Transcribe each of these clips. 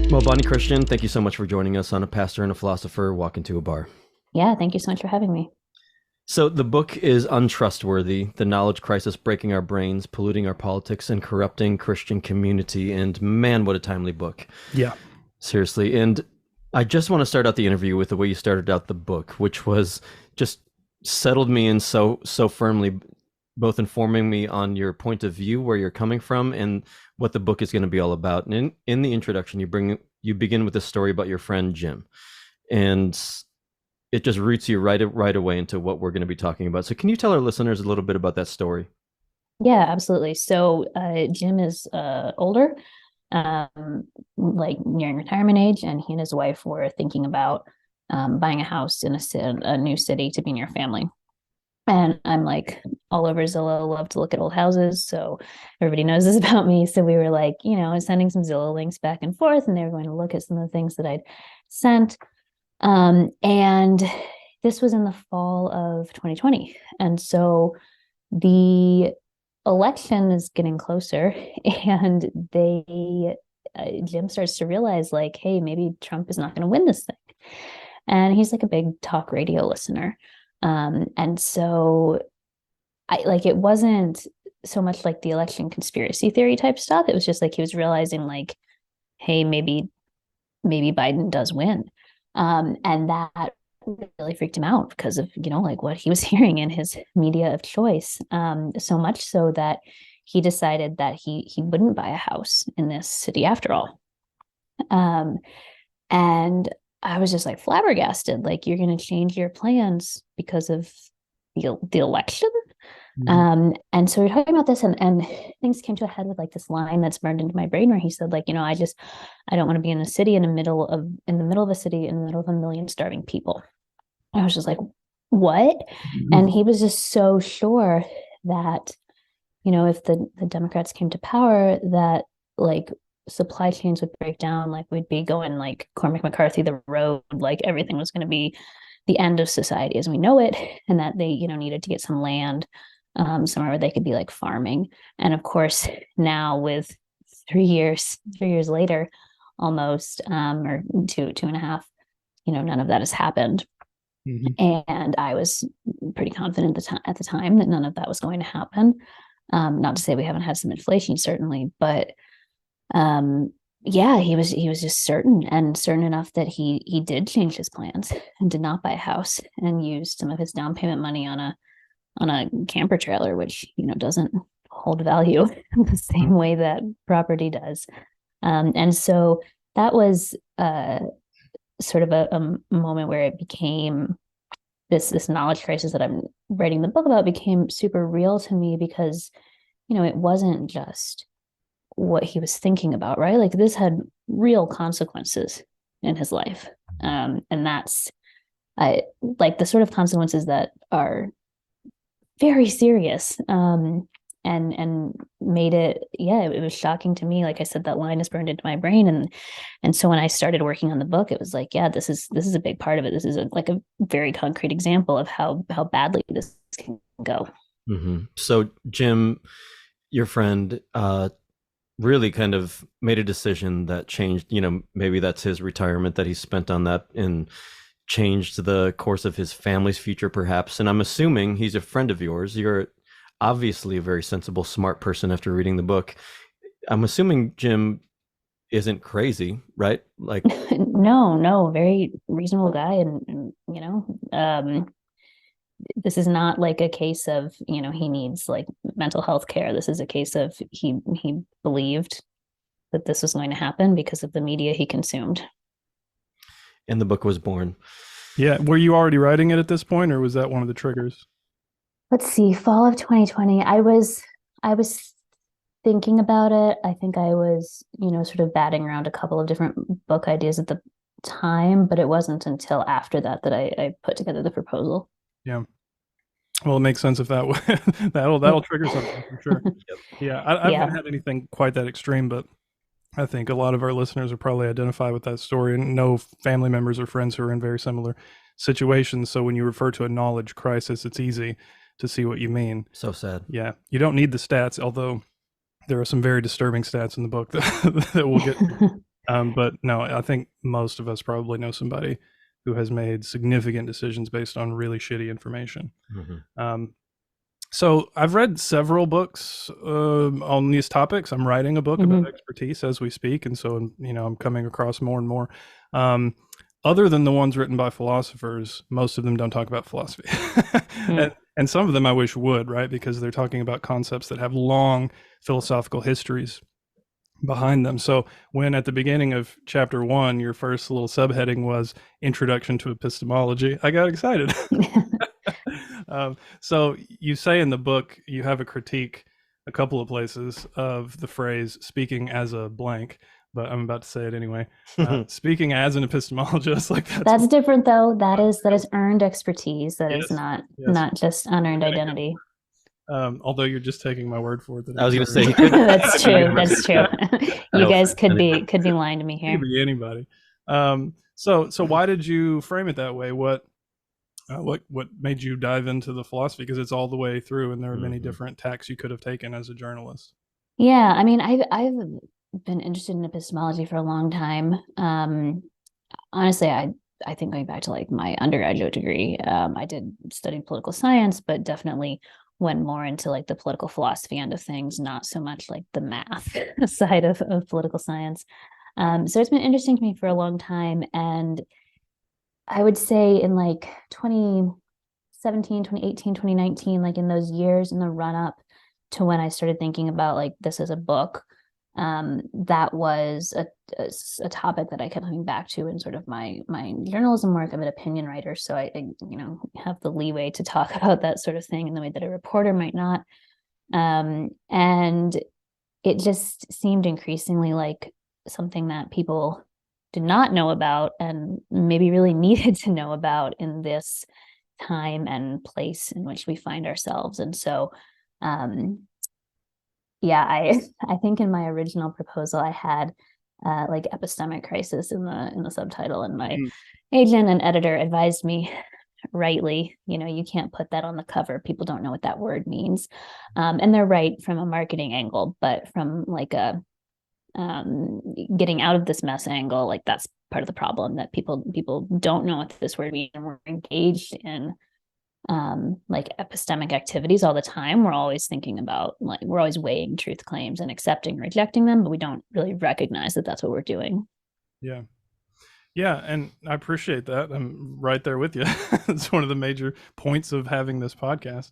Well, Bonnie, Kristian, thank you so much for joining us on A Pastor and a Philosopher Walk into a Bar. Yeah, thank you so much for having me. So the book is Untrustworthy, the knowledge crisis breaking our brains, polluting our politics, and corrupting Christian community. And man, what a timely book. Yeah. Seriously. And I just want to start out the interview with the way you started out the book, which was just settled me in so firmly, both informing me on your point of view, where you're coming from, and what the book is going to be all about. And in the introduction, you begin with a story about your friend Jim. And it just roots you right away into what we're going to be talking about. So can you tell our listeners a little bit about that story? Yeah, absolutely. So Jim is older, like nearing retirement age, and he and his wife were thinking about buying a house in a new city to be near family. And I'm like all over Zillow, love to look at old houses. So everybody knows this about me. So we were like, sending some Zillow links back and forth, and they were going to look at some of the things that I'd sent. And this was in the fall of 2020. And so the election is getting closer, and Jim starts to realize, like, hey, maybe Trump is not going to win this thing. And he's like a big talk radio listener. And so it wasn't so much like the election conspiracy theory type stuff. It was just like he was realizing, like, hey, maybe Biden does win. And that really freaked him out because of, like what he was hearing in his media of choice. So much so that he decided that he wouldn't buy a house in this city after all. And I was just like flabbergasted, like, you're going to change your plans because of the election? Mm-hmm. And so we're talking about this, and things came to a head with like this line that's burned into my brain where he said, like, I don't want to be in a city in the middle of a city in the middle of a million starving people. I was just like, what? Mm-hmm. And he was just so sure that, if the Democrats came to power, that like supply chains would break down, like we'd be going like Cormac McCarthy the road, like everything was going to be the end of society as we know it, and that they needed to get some land somewhere where they could be like farming. And of course now, with 3 years later almost, or two and a half, none of that has happened. Mm-hmm. And I was pretty confident at the time that none of that was going to happen. Not to say we haven't had some inflation, certainly, but he was just certain enough that he did change his plans and did not buy a house and used some of his down payment money on a camper trailer, which doesn't hold value the same way that property does. And so that was sort of a moment where it became this knowledge crisis that I'm writing the book about became super real to me, because it wasn't just what he was thinking about, right? Like, this had real consequences in his life. And that's like the sort of consequences that are very serious. And made it, it was shocking to me. Like I said, that line is burned into my brain. And so when I started working on the book, it was like, this is a big part of it. This is a very concrete example of how badly this can go. Mm-hmm. So Jim, your friend, really kind of made a decision that changed, maybe that's his retirement that he spent on that, and changed the course of his family's future, perhaps. And I'm assuming he's a friend of yours. You're obviously a very sensible, smart person after reading the book. I'm assuming Jim isn't crazy, right? Like, no, very reasonable guy. And this is not like a case of, he needs like mental health care. This is a case of he believed that this was going to happen because of the media he consumed. And the book was born. Yeah. Were you already writing it at this point, or was that one of the triggers? Let's see, fall of 2020. I was thinking about it. I think I was, sort of batting around a couple of different book ideas at the time, but it wasn't until after that I put together the proposal. Yeah. Well, it makes sense if that'll trigger something for sure. Yeah. I haven't had anything quite that extreme, but I think a lot of our listeners will probably identify with that story and know family members or friends who are in very similar situations. So when you refer to a knowledge crisis, it's easy to see what you mean. So sad. Yeah, you don't need the stats, although there are some very disturbing stats in the book that we'll get to. But no, I think most of us probably know somebody who has made significant decisions based on really shitty information. So I've read several books on these topics. I'm writing a book about expertise as we speak, and so I'm coming across more and more. Other than the ones written by philosophers, most of them don't talk about philosophy. And some of them I wish would, right? Because they're talking about concepts that have long philosophical histories behind them. So when at the beginning of chapter 1, your first little subheading was Introduction to Epistemology, I got excited. So you say in the book, you have a critique a couple of places of the phrase speaking as a blank, but I'm about to say it anyway. Speaking as an epistemologist, like that's different though. That is earned expertise. That is not just unearned identity. Although you're just taking my word for it. I was going to say that's true. That's true. You guys could be lying to me here. Could be anybody. So why did you frame it that way? What made you dive into the philosophy? Because it's all the way through, and there are many different tacks you could have taken as a journalist. Yeah, I mean, I've been interested in epistemology for a long time. Honestly, I think going back to like my undergraduate degree, I did study political science, but definitely went more into like the political philosophy end of things, not so much like the math side of political science. So it's been interesting to me for a long time. And I would say in like 2017, 2018, 2019, like in those years in the run up to when I started thinking about like this as a book, that was a topic that I kept coming back to in sort of my journalism work. I'm an opinion writer, so I have the leeway to talk about that sort of thing in the way that a reporter might not. And it just seemed increasingly like something that people did not know about and maybe really needed to know about in this time and place in which we find ourselves. And so I think in my original proposal I had like epistemic crisis in the subtitle, and my agent and editor advised me rightly, you can't put that on the cover. People don't know what that word means. And they're right from a marketing angle, but from like a getting out of this mess angle, like that's part of the problem, that people don't know what this word means, and we're engaged in like epistemic activities all the time. We're always thinking about, like, we're always weighing truth claims and accepting or rejecting them, but we don't really recognize that that's what we're doing. Yeah, and I appreciate that. I'm right there with you. It's one of the major points of having this podcast.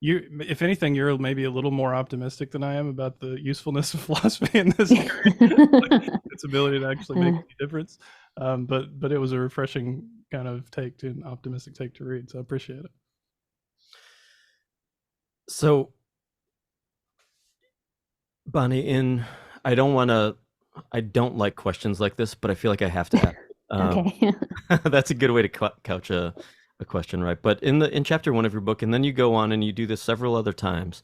If anything, you're maybe a little more optimistic than I am about the usefulness of philosophy in this area, like its ability to actually make a difference. But it was a refreshing kind of optimistic take to read, so I appreciate it. So, Bonnie, I don't like questions like this, but I feel like I have to ask. Okay. That's a good way to couch a question, right? But in chapter 1 of your book, and then you go on and you do this several other times,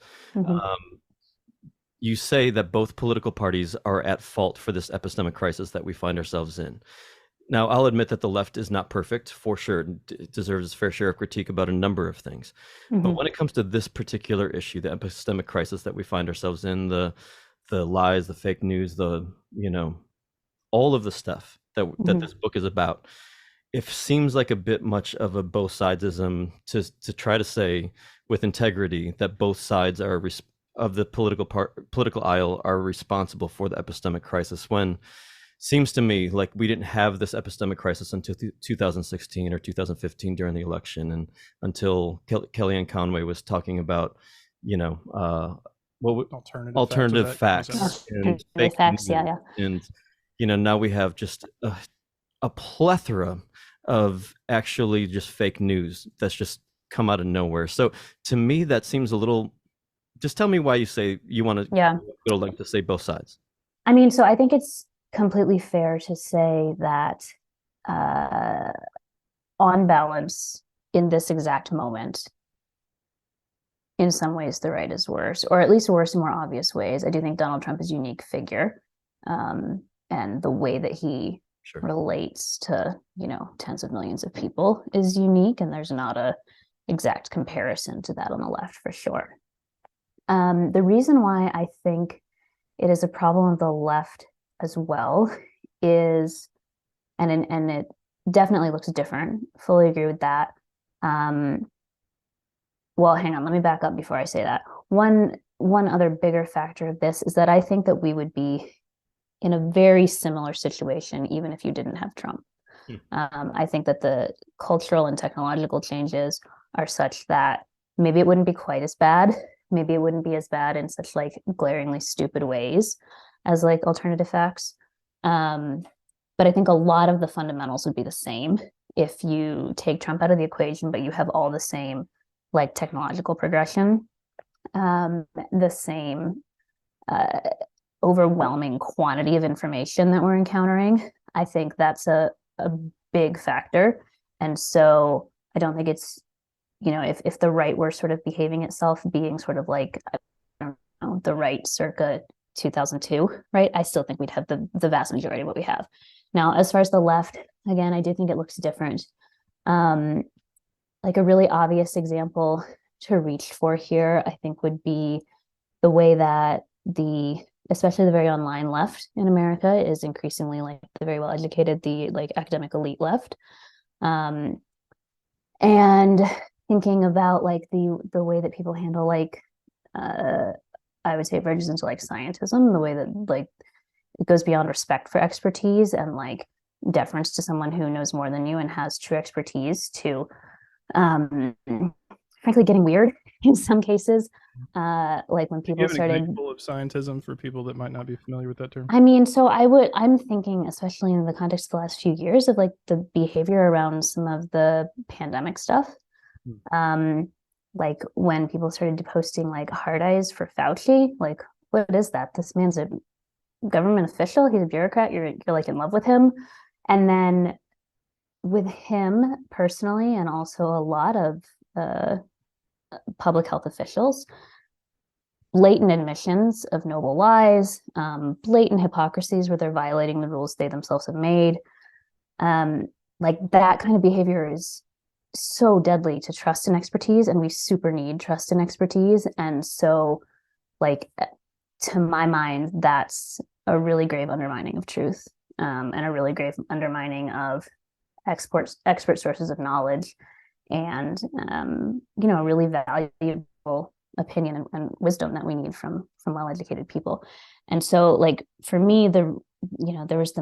you say that both political parties are at fault for this epistemic crisis that we find ourselves in. Now, I'll admit that the left is not perfect, for sure. It deserves its fair share of critique about a number of things. But when it comes to this particular issue, the epistemic crisis that we find ourselves in, the lies, the fake news, all of the stuff that this book is about, it seems like a bit much of a both sidesism to try to say with integrity that both sides of the political aisle are responsible for the epistemic crisis, when seems to me like we didn't have this epistemic crisis until 2016 or 2015 during the election, and until Kellyanne Conway was talking about, alternative facts and fake facts, news. And now we have just a plethora of actually just fake news that's just come out of nowhere. So to me, that seems a little. Just tell me why you say you want to go to length to say both sides. I mean, so I think it's completely fair to say that on balance, in this exact moment, in some ways the right is worse, or at least worse in more obvious ways. I do think Donald Trump is a unique figure, and the way that he relates to tens of millions of people is unique, and there's not a exact comparison to that on the left, for sure. The reason why I think it is a problem of the left as well is, and it definitely looks different. Fully agree with that. Well, hang on, let me back up before I say that. One other bigger factor of this is that I think that we would be in a very similar situation even if you didn't have Trump. I think that the cultural and technological changes are such that maybe it wouldn't be quite as bad. Maybe it wouldn't be as bad in such like glaringly stupid ways as like alternative facts. But I think a lot of the fundamentals would be the same if you take Trump out of the equation, but you have all the same like technological progression, the same overwhelming quantity of information that we're encountering. I think that's a big factor. And so I don't think it's, you know, if the right were sort of behaving itself, being sort of like, I don't know, the right circa 2002, right? I still think we'd have the vast majority of what we have. Now, as far as the left, again, I do think it looks different. Like a really obvious example to reach for here, I think, would be the way that especially the very online left in America is increasingly like the very well educated, the like academic elite left. And thinking about like the way that people handle like I would say it verges into like scientism, the way that like it goes beyond respect for expertise and like deference to someone who knows more than you and has true expertise to frankly getting weird in some cases. Like when people started example of scientism for people that might not be familiar with that term. I mean, so I'm thinking, especially in the context of the last few years, of like the behavior around some of the pandemic stuff. Like when people started posting like hard eyes for Fauci, like what is that? This man's a government official, he's a bureaucrat, you're like in love with him. And then with him personally, and also a lot of public health officials, blatant admissions of noble lies, blatant hypocrisies where they're violating the rules they themselves have made. Like that kind of behavior is so deadly to trust and expertise, and we super need trust and expertise. And so, like, to my mind, that's a really grave undermining of truth, and a really grave undermining of expert sources of knowledge, and you know, a really valuable opinion and wisdom that we need from well-educated people. And so, like, for me, there was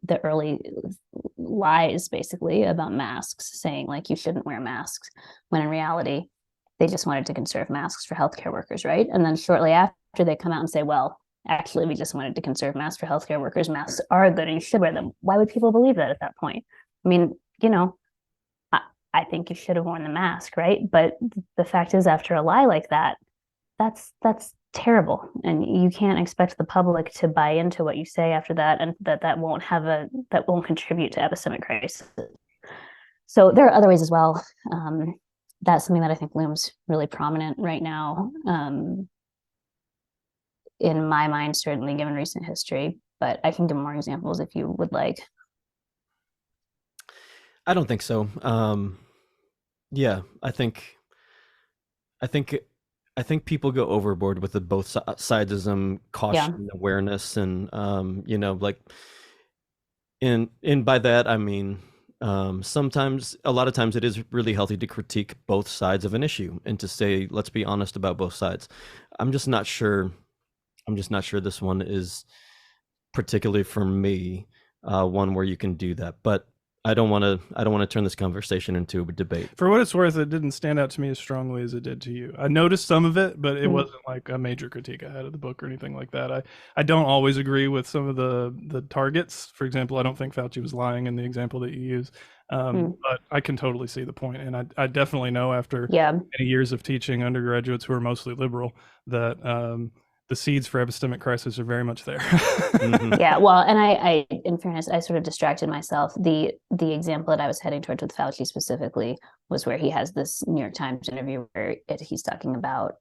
the early lies basically about masks, saying like you shouldn't wear masks, when in reality they just wanted to conserve masks for healthcare workers, right? And then shortly after they come out and say, well, actually we just wanted to conserve masks for healthcare workers, masks are good and you should wear them. Why would people believe that at that point? I mean, you know, I think you should have worn the mask, right? But the fact is, after a lie like that, that's terrible, and you can't expect the public to buy into what you say after that, and that won't contribute to epistemic crisis. So there are other ways as well. That's something that I think looms really prominent right now, in my mind, certainly given recent history. But I can give more examples if you would like. I don't think so. Yeah, I think people go overboard with the both sidesism, caution, and awareness, and you know, like, and by that I mean sometimes, a lot of times, it is really healthy to critique both sides of an issue and to say, let's be honest about both sides. I'm just not sure this one is particularly for me one where you can do that, but I don't want to turn this conversation into a debate. For what it's worth, it didn't stand out to me as strongly as it did to you. I noticed some of it, but it wasn't like a major critique I had of the book or anything like that. I don't always agree with some of the targets. For example, I don't think Fauci was lying in the example that you use. But I can totally see the point. And I definitely know, after many years of teaching undergraduates who are mostly liberal, that the seeds for epistemic crisis are very much there. Yeah, well, and I, in fairness, I sort of distracted myself. The example that I was heading towards with Fauci specifically was where he has this New York Times interview where he's talking about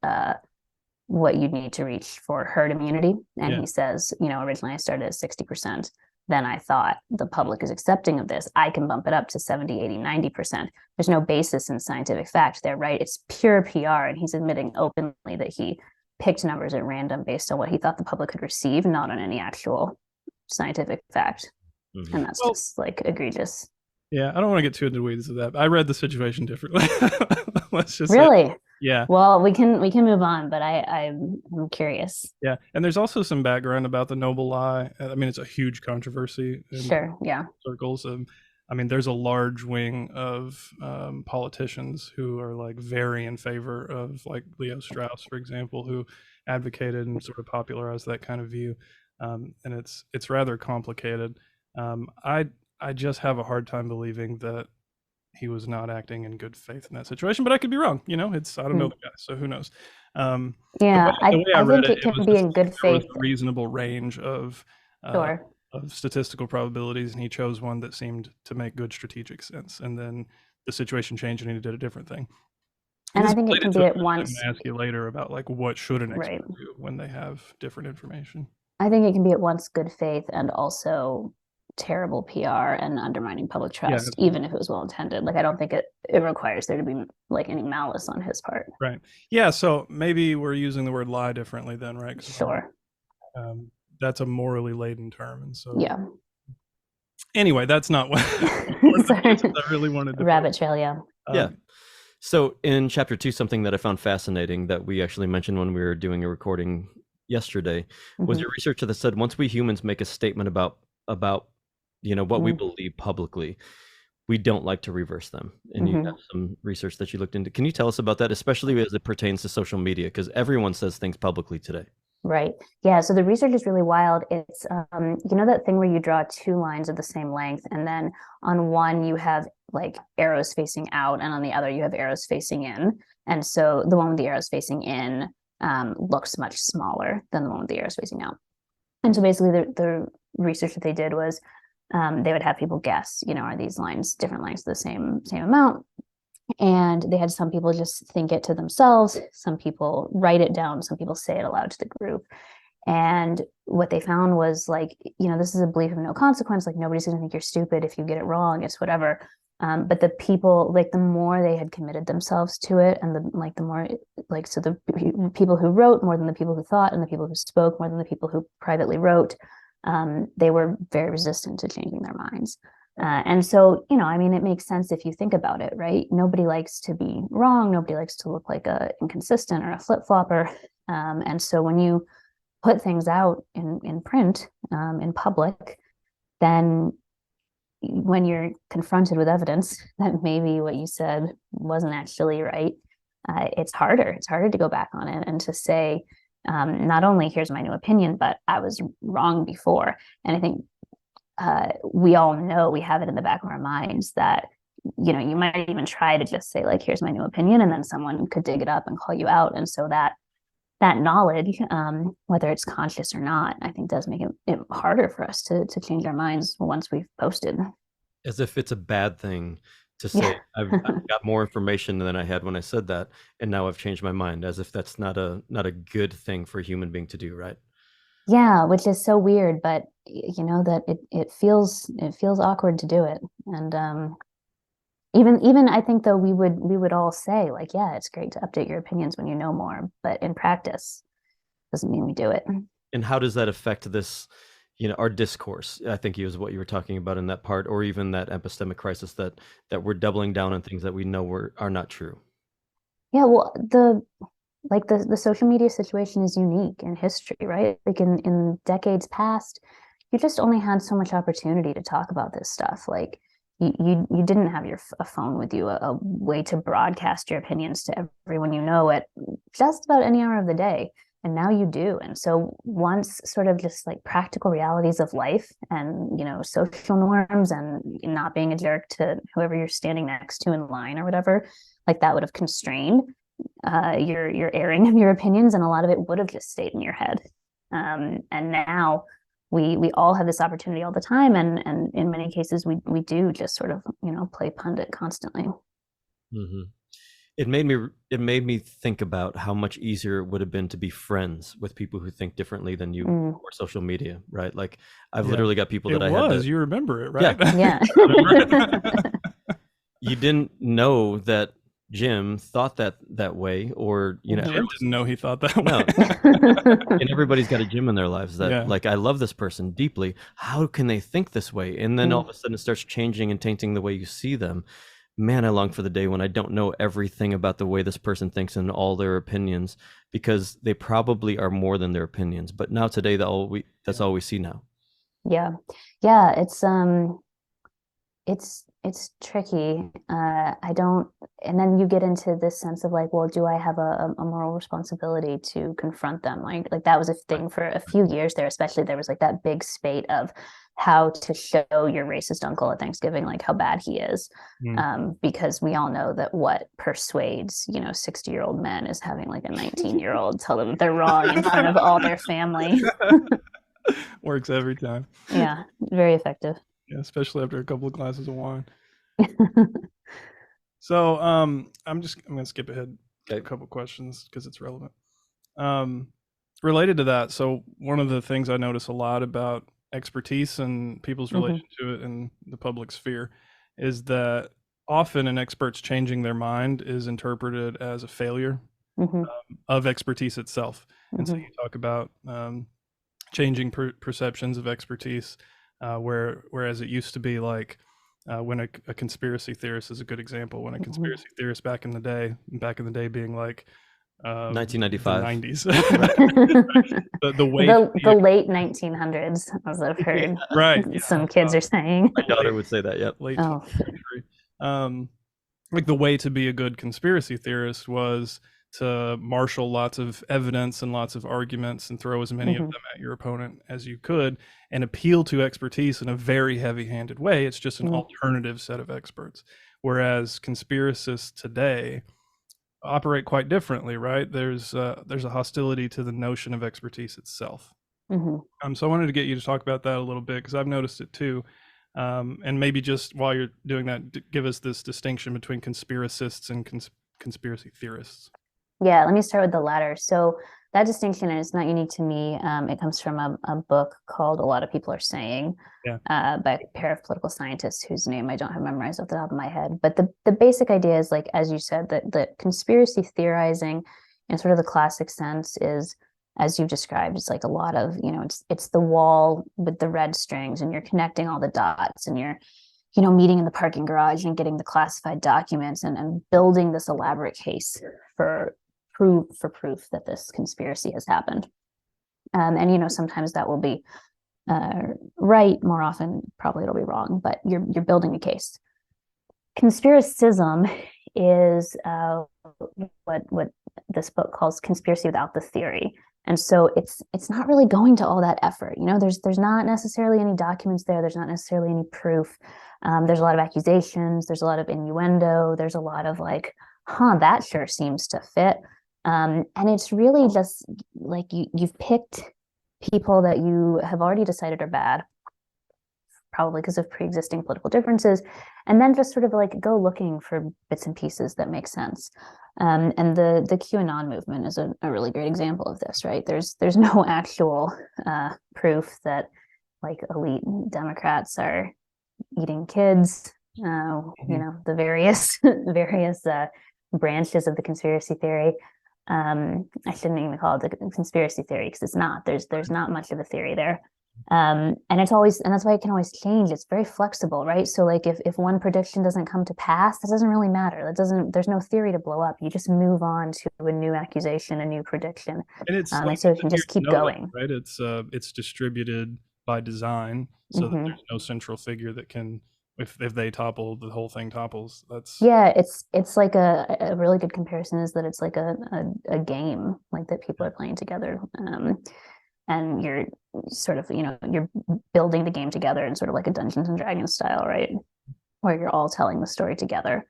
what you need to reach for herd immunity. And he says, you know, originally I started at 60%. then I thought the public is accepting of this. I can bump it up to 70, 80, 90%. There's no basis in scientific fact there, right? It's pure PR. And he's admitting openly that he picked numbers at random based on what he thought the public could receive, not on any actual scientific fact. Mm-hmm. And that's just like egregious. Yeah, I don't want to get too into the weeds of that. I read the situation differently. Let's just really say, yeah. Well, we can move on, but I'm curious. Yeah, and there's also some background about the noble lie. I mean, it's a huge controversy in circles. I mean, there's a large wing of politicians who are like very in favor of like Leo Strauss, for example, who advocated and sort of popularized that kind of view. And it's rather complicated. I just have a hard time believing that he was not acting in good faith in that situation, but I could be wrong. I don't know the guy, so who knows? I think it can be in good faith. A reasonable range of statistical probabilities, and he chose one that seemed to make good strategic sense. And then the situation changed, and he did a different thing. And I think it can be at once. I'm going to ask you later about like what should an expert do when they have different information. I think it can be at once good faith and also terrible PR and undermining public trust, even if it was well intended. Like I don't think it requires there to be like any malice on his part. Right. Yeah. So maybe we're using the word lie differently then, right? Sure. That's a morally laden term, and so yeah. Anyway, that's not what I really wanted to rabbit trail. Yeah. So in chapter 2, something that I found fascinating that we actually mentioned when we were doing a recording yesterday was your research that said once we humans make a statement about what we believe publicly, we don't like to reverse them. And you have some research that you looked into. Can you tell us about that, especially as it pertains to social media? Because everyone says things publicly today. Right. Yeah. So the research is really wild. It's, that thing where you draw 2 lines of the same length, and then on one you have like arrows facing out, and on the other you have arrows facing in. And so the one with the arrows facing in looks much smaller than the one with the arrows facing out. And so basically the research that they did was they would have people guess, are these lines different lengths of the same amount? And they had some people just think it to themselves, some people write it down, some people say it aloud to the group. And what they found was like, this is a belief of no consequence, like nobody's going to think you're stupid if you get it wrong, it's whatever. But the people, like the more they had committed themselves to it, and the more, like, so the people who wrote more than the people who thought, and the people who spoke more than the people who privately wrote, they were very resistant to changing their minds. And so, it makes sense if you think about it, right? Nobody likes to be wrong. Nobody likes to look like a inconsistent or a flip-flopper. And so when you put things out in print, in public, then when you're confronted with evidence that maybe what you said wasn't actually right, it's harder to go back on it and to say, not only here's my new opinion, but I was wrong before. And I think we all know, we have it in the back of our minds that, you might even try to just say like, here's my new opinion, and then someone could dig it up and call you out. And so that knowledge, whether it's conscious or not, I think does make it harder for us to change our minds once we've posted. As if it's a bad thing to say, I've got more information than I had when I said that, and now I've changed my mind, as if that's not a good thing for a human being to do, right? Yeah, which is so weird, but that it feels awkward to do it. And even I think though we would all say like, yeah, it's great to update your opinions when you know more, but in practice doesn't mean we do it. And how does that affect this, our discourse? I think is what you were talking about in that part, or even that epistemic crisis that we're doubling down on things that we know are not true. Yeah, well, the social media situation is unique in history, right? Like in decades past, you just only had so much opportunity to talk about this stuff. Like you didn't have a phone with you, a way to broadcast your opinions to everyone at just about any hour of the day. And now you do. And so once sort of just like practical realities of life and, social norms and not being a jerk to whoever you're standing next to in line or whatever, like that would have constrained your airing of your opinions, and a lot of it would have just stayed in your head. And now we all have this opportunity all the time, and in many cases we do just sort of play pundit constantly. Mm-hmm. it made me think about how much easier it would have been to be friends with people who think differently than you or social media, right? Like I've literally got people that I had to, you remember it, right? Yeah. You didn't know that Jim thought that way, or Jim didn't know he thought that way. No. And everybody's got a Jim in their lives that like, I love this person deeply. How can they think this way? And then all of a sudden it starts changing and tainting the way you see them. Man, I long for the day when I don't know everything about the way this person thinks and all their opinions, because they probably are more than their opinions. But now today, that's all we see now. Yeah. It's tricky. And then you get into this sense of like, well, do I have a moral responsibility to confront them? Like that was a thing for a few years there, especially there was like that big spate of how to show your racist uncle at Thanksgiving, like how bad he is. Because we all know that what persuades, 60-year-old men is having like a 19-year-old tell them that they're wrong in front of all their family. Works every time. Yeah, very effective. Yeah, especially after a couple of glasses of wine. So I'm gonna skip ahead a couple of questions because it's relevant. Related to that, so one of the things I notice a lot about expertise and people's relation to it in the public sphere is that often an expert's changing their mind is interpreted as a failure of expertise itself. And so you talk about changing perceptions of expertise, whereas it used to be like when a conspiracy theorist is a good example. When a conspiracy theorist back in the day being like 1995, 90s, the late 1900s, as I've heard. Right. Some kids are saying. My daughter would say that. Yep. Late 20th century. Like the way to be a good conspiracy theorist was to marshal lots of evidence and lots of arguments and throw as many of them at your opponent as you could and appeal to expertise in a very heavy-handed way. It's just an alternative set of experts. Whereas conspiracists today operate quite differently, right? There's a hostility to the notion of expertise itself. So I wanted to get you to talk about that a little bit because I've noticed it too. And maybe just while you're doing that, give us this distinction between conspiracists and conspiracy theorists. Yeah, let me start with the latter. So that distinction is not unique to me. It comes from a book called A Lot of People Are Saying by a pair of political scientists whose name I don't have memorized off the top of my head. But the basic idea is, like, as you said, that conspiracy theorizing in sort of the classic sense is, as you've described, it's like a lot of, it's the wall with the red strings and you're connecting all the dots and you're, meeting in the parking garage and getting the classified documents and building this elaborate case for proof that this conspiracy has happened. And sometimes that will be right. More often, probably it'll be wrong, but you're building a case. Conspiracism is what this book calls conspiracy without the theory. And so it's not really going to all that effort. There's not necessarily any documents there. There's not necessarily any proof. There's a lot of accusations. There's a lot of innuendo. There's a lot of like, that sure seems to fit. And it's really just like you've picked people that you have already decided are bad, probably because of pre-existing political differences, and then just sort of like go looking for bits and pieces that make sense. And the QAnon movement is a really great example of this, right? There's no actual proof that like elite Democrats are eating kids. The various branches of the conspiracy theory. I shouldn't even call it a conspiracy theory because it's not. There's not much of a theory there. And that's why it can always change. It's very flexible, right? So like if one prediction doesn't come to pass, that doesn't really matter. There's no theory to blow up. You just move on to a new accusation, a new prediction. And it's so you can just keep going. Right? It's distributed by design so that there's no central figure that can, if they topple, the whole thing topples. It's like a really good comparison is that it's like a game like that people are playing together. And you're sort of, you're building the game together in sort of like a Dungeons and Dragons style, right? Where you're all telling the story together.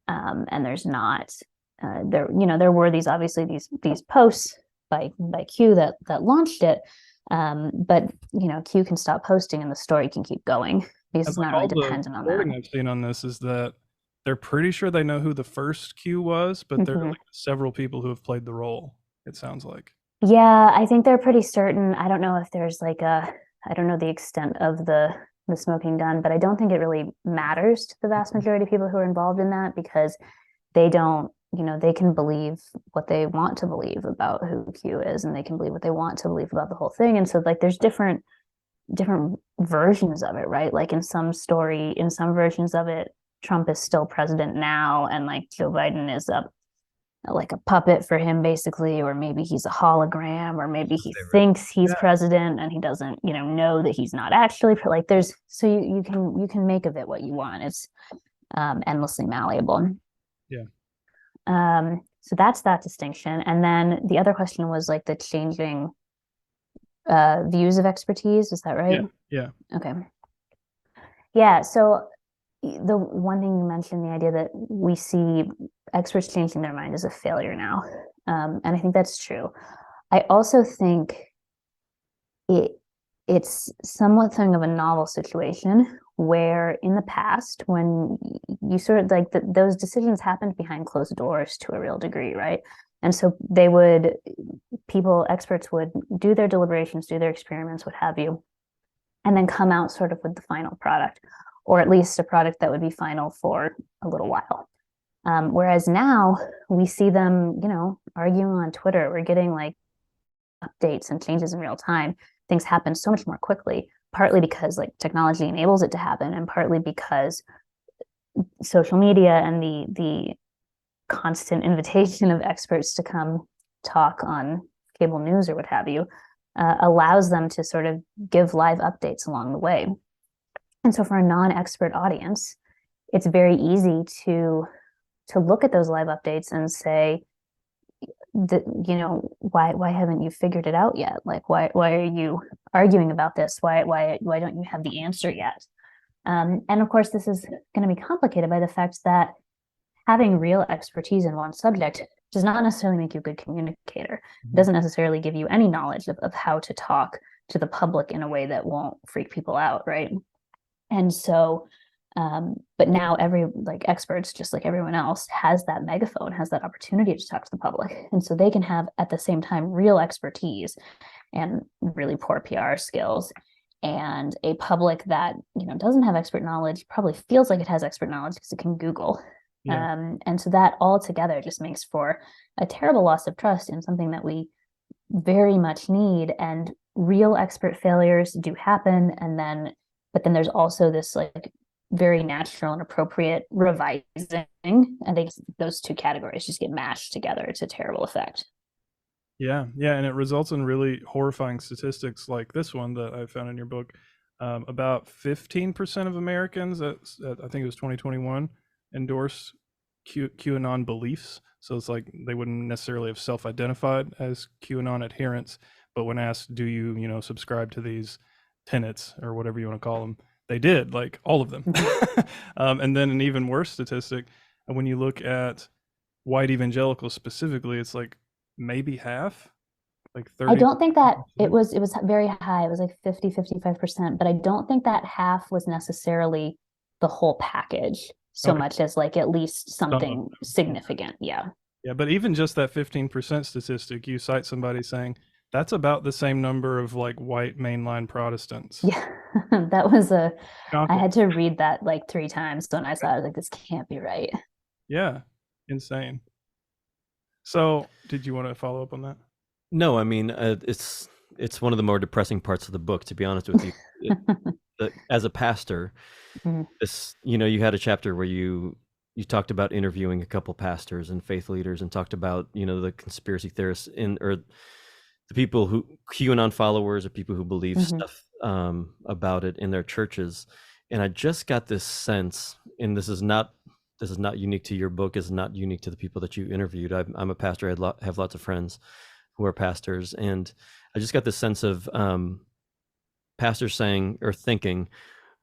And there's not, there were these posts by Q that launched it. But, Q can stop posting and the story can keep going because it's not really dependent on that. The I've seen on this is that they're pretty sure they know who the first Q was, but there are Mhm. like several people who have played the role, it sounds like. Yeah, I think they're pretty certain. I don't know if there's like I don't know the extent of the smoking gun, but I don't think it really matters to the vast majority of people who are involved in that, because they don't, they can believe what they want to believe about who Q is, and they can believe what they want to believe about the whole thing. And so like there's different versions of it, right? Like in some versions of it, Trump is still president now, and like Joe Biden is like a puppet for him basically, or maybe he's a hologram, or maybe he thinks he's president and he doesn't, know that he's not actually like there's so you can make of it what you want. It's endlessly malleable. Yeah. So that's that distinction. And then the other question was like the changing views of expertise. Is that right? Yeah. Okay. Yeah. So the one thing you mentioned, the idea that we see experts changing their mind is a failure now. And I think that's true. I also think it's somewhat something of a novel situation where in the past, when you sort of like those decisions happened behind closed doors to a real degree, right? And so experts would do their deliberations, do their experiments, what have you, and then come out sort of with the final product, or at least a product that would be final for a little while. Whereas now we see them, arguing on Twitter. We're getting like updates and changes in real time. Things happen so much more quickly, partly because like technology enables it to happen, and partly because social media and the constant invitation of experts to come talk on cable news or what have you allows them to sort of give live updates along the way. And so for a non-expert audience, it's very easy to look at those live updates and say, why haven't you figured it out yet? Like, why are you arguing about this? Why don't you have the answer yet? And of course, this is going to be complicated by the fact that having real expertise in one subject does not necessarily make you a good communicator. It doesn't necessarily give you any knowledge of how to talk to the public in a way that won't freak people out, right? And so, but now experts, just like everyone else, has that megaphone, has that opportunity to talk to the public. And so they can have at the same time real expertise and really poor PR skills, and a public that, doesn't have expert knowledge, probably feels like it has expert knowledge because it can Google. Yeah. And so that all together just makes for a terrible loss of trust in something that we very much need. And real expert failures do happen. But then there's also this like very natural and appropriate revising. I think those two categories just get mashed together. It's a terrible effect. Yeah. And it results in really horrifying statistics like this one that I found in your book. About 15% of Americans, I think it was 2021, endorse QAnon beliefs. So it's like they wouldn't necessarily have self-identified as QAnon adherents, but when asked, do you, subscribe to these tenets or whatever you want to call them, they did, like all of them. And then an even worse statistic, when you look at white evangelicals specifically, it's like maybe half, like 30. I don't think that it was very high. It was like 55%, but I don't think that half was necessarily the whole package so much as like at least something significant. Yeah. Yeah, but even just that 15% statistic, you cite somebody saying that's about the same number of like white mainline Protestants. Yeah, that was I had to read that like 3 times when I saw it. I was like, this can't be right. Yeah, insane. So did you want to follow up on that? No, I mean, it's one of the more depressing parts of the book, to be honest with you. As a pastor, this, you had a chapter where you talked about interviewing a couple pastors and faith leaders and talked about, the conspiracy theorists or the people who QAnon followers or people who believe stuff about it in their churches. And I just got this sense, and this is not unique to your book, is not unique to the people that you interviewed. I'm a pastor. I have lots of friends who are pastors, and I just got this sense of pastors saying or thinking,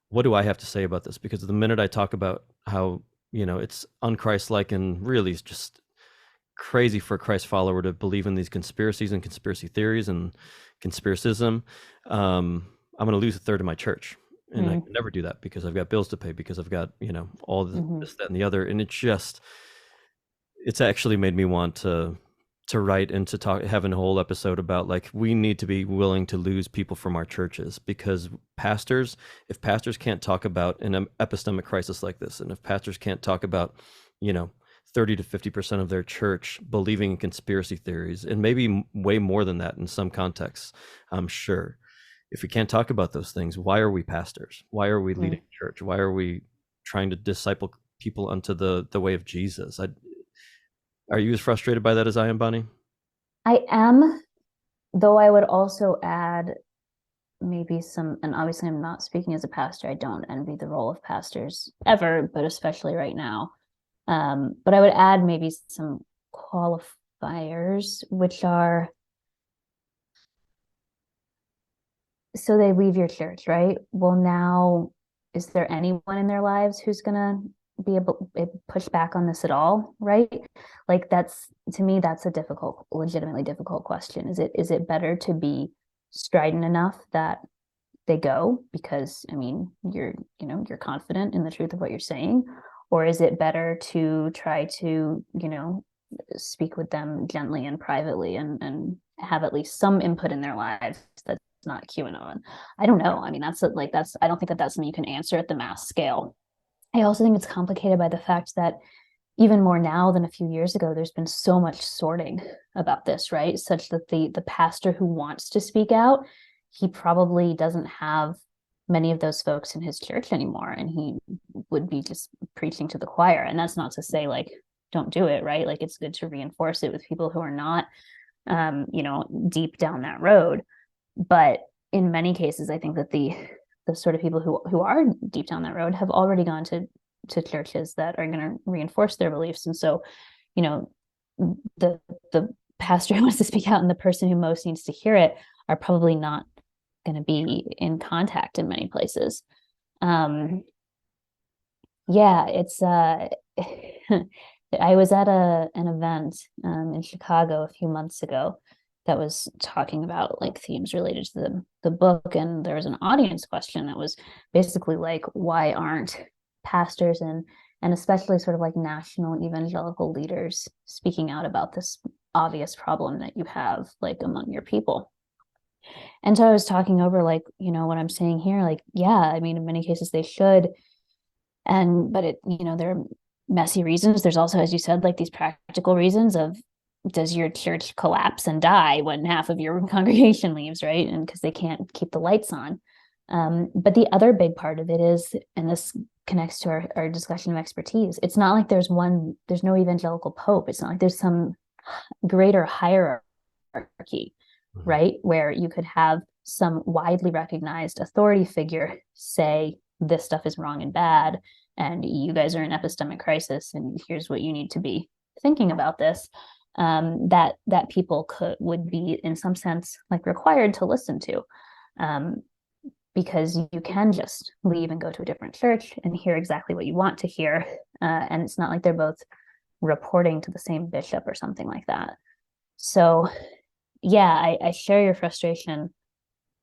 what do I have to say about this? Because the minute I talk about how, it's unchristlike and really just crazy for a Christ follower to believe in these conspiracies and conspiracy theories and conspiracism, I'm going to lose a third of my church. and I can never do that because I've got bills to pay, because I've got, all this, that, and the other. And it's actually made me want to write and to have a whole episode about, like, we need to be willing to lose people from our churches, because if pastors can't talk about an epistemic crisis like this, and if pastors can't talk about, 30 to 50% of their church believing in conspiracy theories, and maybe way more than that in some contexts, I'm sure. If we can't talk about those things, why are we pastors? Why are we leading church? Why are we trying to disciple people unto the way of Jesus? Are you as frustrated by that as I am, Bonnie? I am, though I would also add maybe and obviously I'm not speaking as a pastor. I don't envy the role of pastors ever, but especially right now. But I would add maybe some qualifiers, which are, so they leave your church, right? Well, now, is there anyone in their lives who's going to be able to push back on this at all, right? Like, to me, that's a legitimately difficult question. Is it better to be strident enough that they go because, I mean, you're confident in the truth of what you're saying? Or is it better to try to, speak with them gently and privately and have at least some input in their lives that's not QAnon? I don't know. I mean, I don't think that's something you can answer at the mass scale. I also think it's complicated by the fact that even more now than a few years ago, there's been so much sorting about this, right? Such that the pastor who wants to speak out, he probably doesn't have many of those folks in his church anymore, and he would be just preaching to the choir. And that's not to say, like, don't do it, right? Like, it's good to reinforce it with people who are not, deep down that road. But in many cases, I think that the sort of people who are deep down that road have already gone to churches that are going to reinforce their beliefs. And so, the pastor who wants to speak out and the person who most needs to hear it are probably not going to be in contact in many places. It's I was at an event in Chicago a few months ago that was talking about, like, themes related to the book, and there was an audience question that was basically like, why aren't pastors and especially sort of like national evangelical leaders speaking out about this obvious problem that you have, like, among your people? And so I was talking over, like, what I'm saying here, like, yeah, I mean, in many cases they should, but there are messy reasons. There's also, as you said, like, these practical reasons of, does your church collapse and die when half of your congregation leaves, right? And because they can't keep the lights on. But the other big part of it is, and this connects to our discussion of expertise, it's not like there's no evangelical pope. It's not like there's some greater hierarchy, right? Where you could have some widely recognized authority figure say, this stuff is wrong and bad, and you guys are in epistemic crisis, and here's what you need to be thinking about this. That people would be, in some sense, like, required to listen to, because you can just leave and go to a different church and hear exactly what you want to hear, and it's not like they're both reporting to the same bishop or something like that. So yeah, I share your frustration.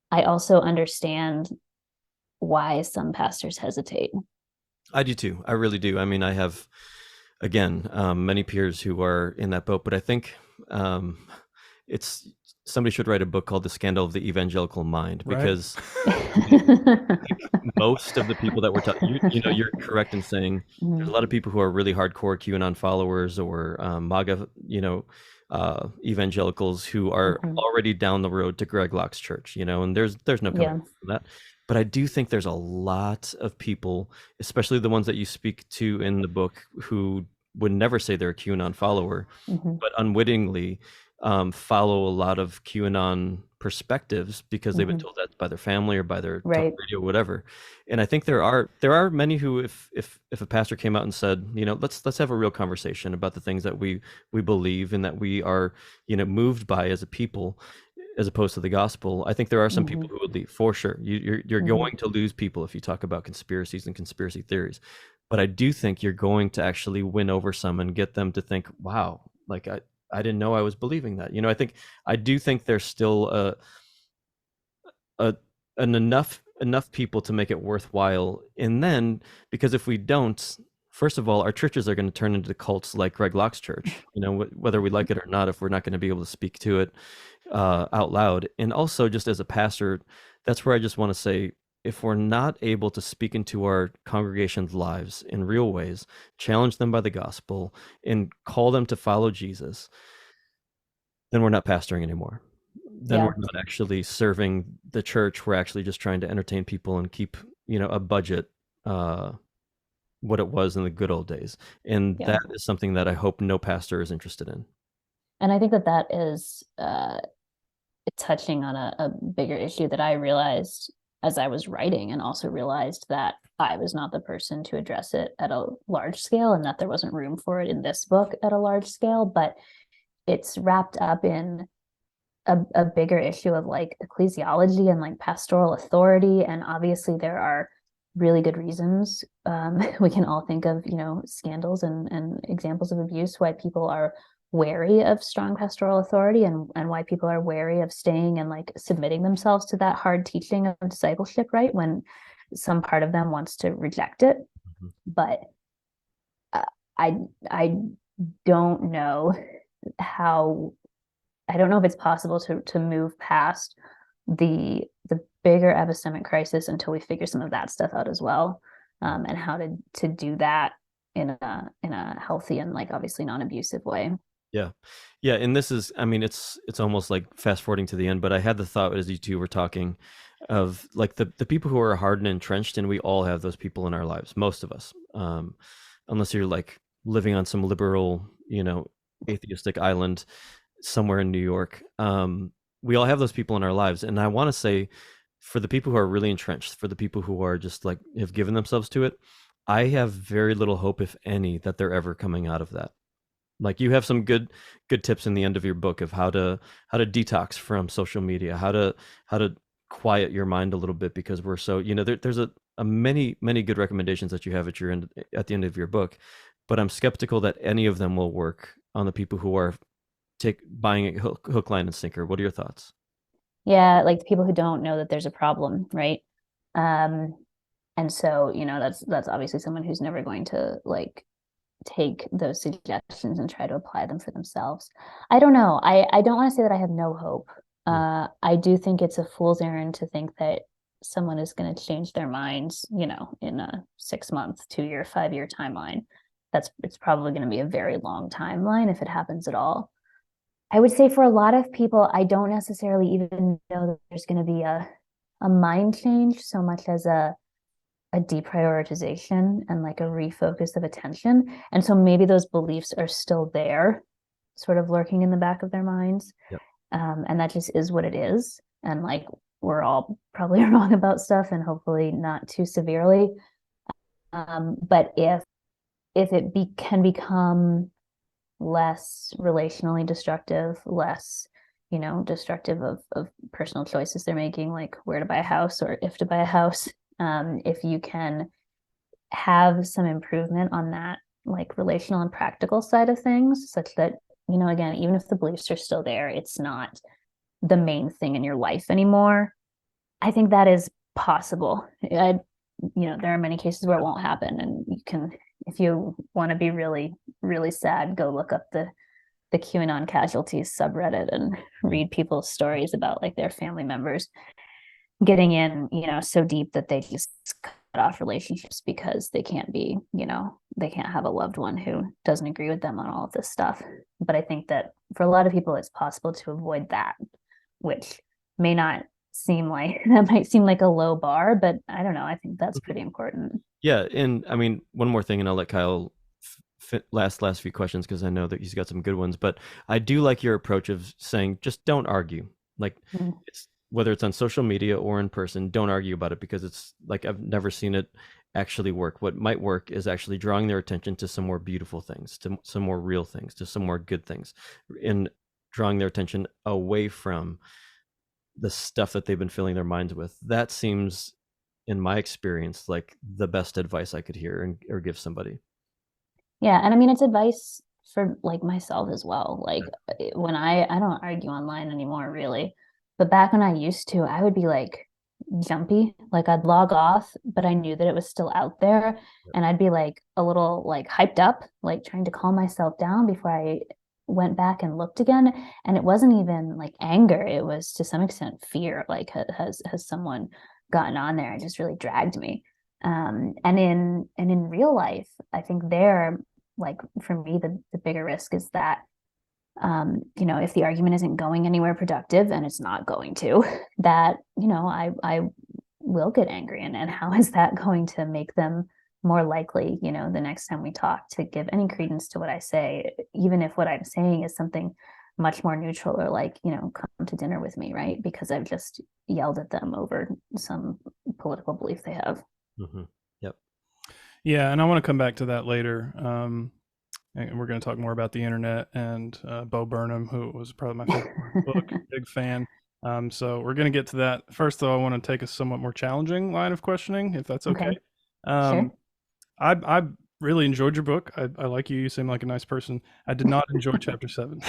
I also understand why some pastors hesitate. I do too. I really do. I mean, I have, again, many peers who are in that boat, but I think somebody should write a book called The Scandal of the Evangelical Mind, because most of the people that we're talking, you're correct in saying there's a lot of people who are really hardcore QAnon followers or MAGA, evangelicals who are already down the road to Greg Locke's church, and there's no coming from that. But I do think there's a lot of people, especially the ones that you speak to in the book, who would never say they're a QAnon follower, but unwittingly follow a lot of QAnon perspectives because they've been told that by their family or by their talk radio or whatever. And I think there are many who, if a pastor came out and said, let's have a real conversation about the things that we believe and that we are, moved by as a people, as opposed to the gospel, I think there are some people who would leave, for sure. You're going to lose people if you talk about conspiracies and conspiracy theories. But I do think you're going to actually win over some and get them to think, wow, like I didn't know I was believing that. I do think there's still an enough enough people to make it worthwhile. And then, because if we don't, first of all, our churches are going to turn into cults like Greg Locke's church, whether we like it or not, if we're not going to be able to speak to it out loud. And also, just as a pastor, that's where I just want to say, if we're not able to speak into our congregation's lives in real ways, challenge them by the gospel, and call them to follow Jesus, then we're not pastoring anymore. Then we're not actually serving the church. We're actually just trying to entertain people and keep, a budget, what it was in the good old days. And that is something that I hope no pastor is interested in. And I think that is touching on a bigger issue that I realized as I was writing, and also realized that I was not the person to address it at a large scale, and that there wasn't room for it in this book at a large scale. But it's wrapped up in a bigger issue of like ecclesiology and like pastoral authority. And obviously there are really good reasons. We can all think of, scandals and examples of abuse, why people are wary of strong pastoral authority, and why people are wary of staying and like submitting themselves to that hard teaching of discipleship, right? When some part of them wants to reject it. Mm-hmm. But I don't know if it's possible to move past the bigger epistemic crisis until we figure some of that stuff out as well, and how to do that in a healthy and like obviously non-abusive way. Yeah. And this is, it's almost like fast forwarding to the end, but I had the thought as you two were talking of like the people who are hard and entrenched, and we all have those people in our lives, most of us, unless you're like living on some liberal, atheistic island somewhere in New York. We all have those people in our lives. And I want to say, for the people who are really entrenched, for the people who are just like have given themselves to it, I have very little hope, if any, that they're ever coming out of that. Like, you have some good tips in the end of your book of how to detox from social media, how to quiet your mind a little bit, because we're so, there's a many good recommendations that you have at the end of your book, but I'm skeptical that any of them will work on the people who are buying it hook, line, and sinker. What are your thoughts? Yeah, like the people who don't know that there's a problem, right? And so, that's obviously someone who's never going to like take those suggestions and try to apply them for themselves. I don't know. I don't want to say that I have no hope. I do think it's a fool's errand to think that someone is going to change their minds, in a 6-month, 2-year, 5-year timeline. It's probably going to be a very long timeline if it happens at all. I would say for a lot of people, I don't necessarily even know that there's going to be a mind change so much as a deprioritization and like a refocus of attention. And so maybe those beliefs are still there, sort of lurking in the back of their minds. Yep. And that just is what it is. And like, we're all probably wrong about stuff, and hopefully not too severely. But if it can become less relationally destructive, less, destructive of personal choices they're making, like where to buy a house or if to buy a house, if you can have some improvement on that like relational and practical side of things, such that, again, even if the beliefs are still there, it's not the main thing in your life anymore. I think that is possible. There are many cases where it won't happen, and you can, if you want to be really, really sad, go look up the QAnon casualties subreddit and read people's stories about like their family members getting in, so deep that they just cut off relationships because they can't be, they can't have a loved one who doesn't agree with them on all of this stuff. But I think that for a lot of people, it's possible to avoid that, which may not seem like, that might seem like a low bar, but I don't know. I think that's pretty important. Yeah. And one more thing, and I'll let Kyle last few questions, because I know that he's got some good ones, but I do like your approach of saying, just don't argue. Like, whether it's on social media or in person, don't argue about it, because it's like, I've never seen it actually work. What might work is actually drawing their attention to some more beautiful things, to some more real things, to some more good things, and drawing their attention away from the stuff that they've been filling their minds with. That seems, in my experience, like the best advice I could hear or give somebody. Yeah. And it's advice for like myself as well. Like, when I don't argue online anymore, really. But back when I used to, I would be like jumpy. Like I'd log off, but I knew that it was still out there, and I'd be like a little like hyped up, like trying to calm myself down before I went back and looked again. And it wasn't even like anger, it was to some extent fear, like has someone gotten on there and just really dragged me. And in real life, I think there, like for me, the bigger risk is that if the argument isn't going anywhere productive, and it's not going to, that, I will get angry. And how is that going to make them more likely, the next time we talk, to give any credence to what I say, even if what I'm saying is something much more neutral, or like, come to dinner with me, right? Because I've just yelled at them over some political belief they have. Mm-hmm. Yep. Yeah, and I want to come back to that later. And we're going to talk more about the internet and Bo Burnham, who was probably my favorite book, big fan. So we're going to get to that. First, though, I want to take a somewhat more challenging line of questioning, if that's okay. Sure. I really enjoyed your book. I like you. You seem like a nice person. I did not enjoy chapter 7.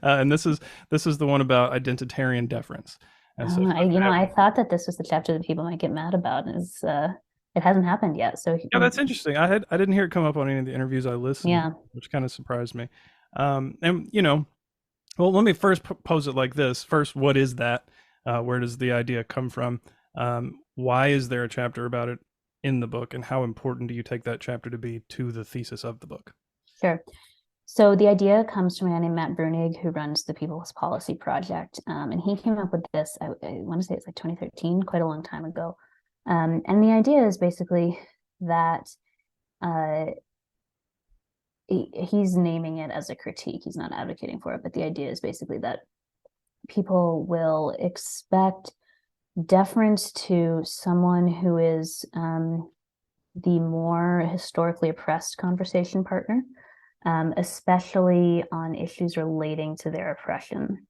And this is the one about identitarian deference. And so I thought that this was the chapter that people might get mad about. It hasn't happened yet. So yeah, that's interesting. I didn't hear it come up on any of the interviews I listened, yeah, which kind of surprised me. And well, let me first pose it like this. First, what is that? Where does the idea come from? Why is there a chapter about it in the book, and how important do you take that chapter to be to the thesis of the book? Sure. So the idea comes from a man named Matt Brunig, who runs the People's Policy Project. And he came up with this, I want to say it's like 2013, quite a long time ago. And the idea is basically that he's naming it as a critique. He's not advocating for it, but the idea is basically that people will expect deference to someone who is the more historically oppressed conversation partner, especially on issues relating to their oppression.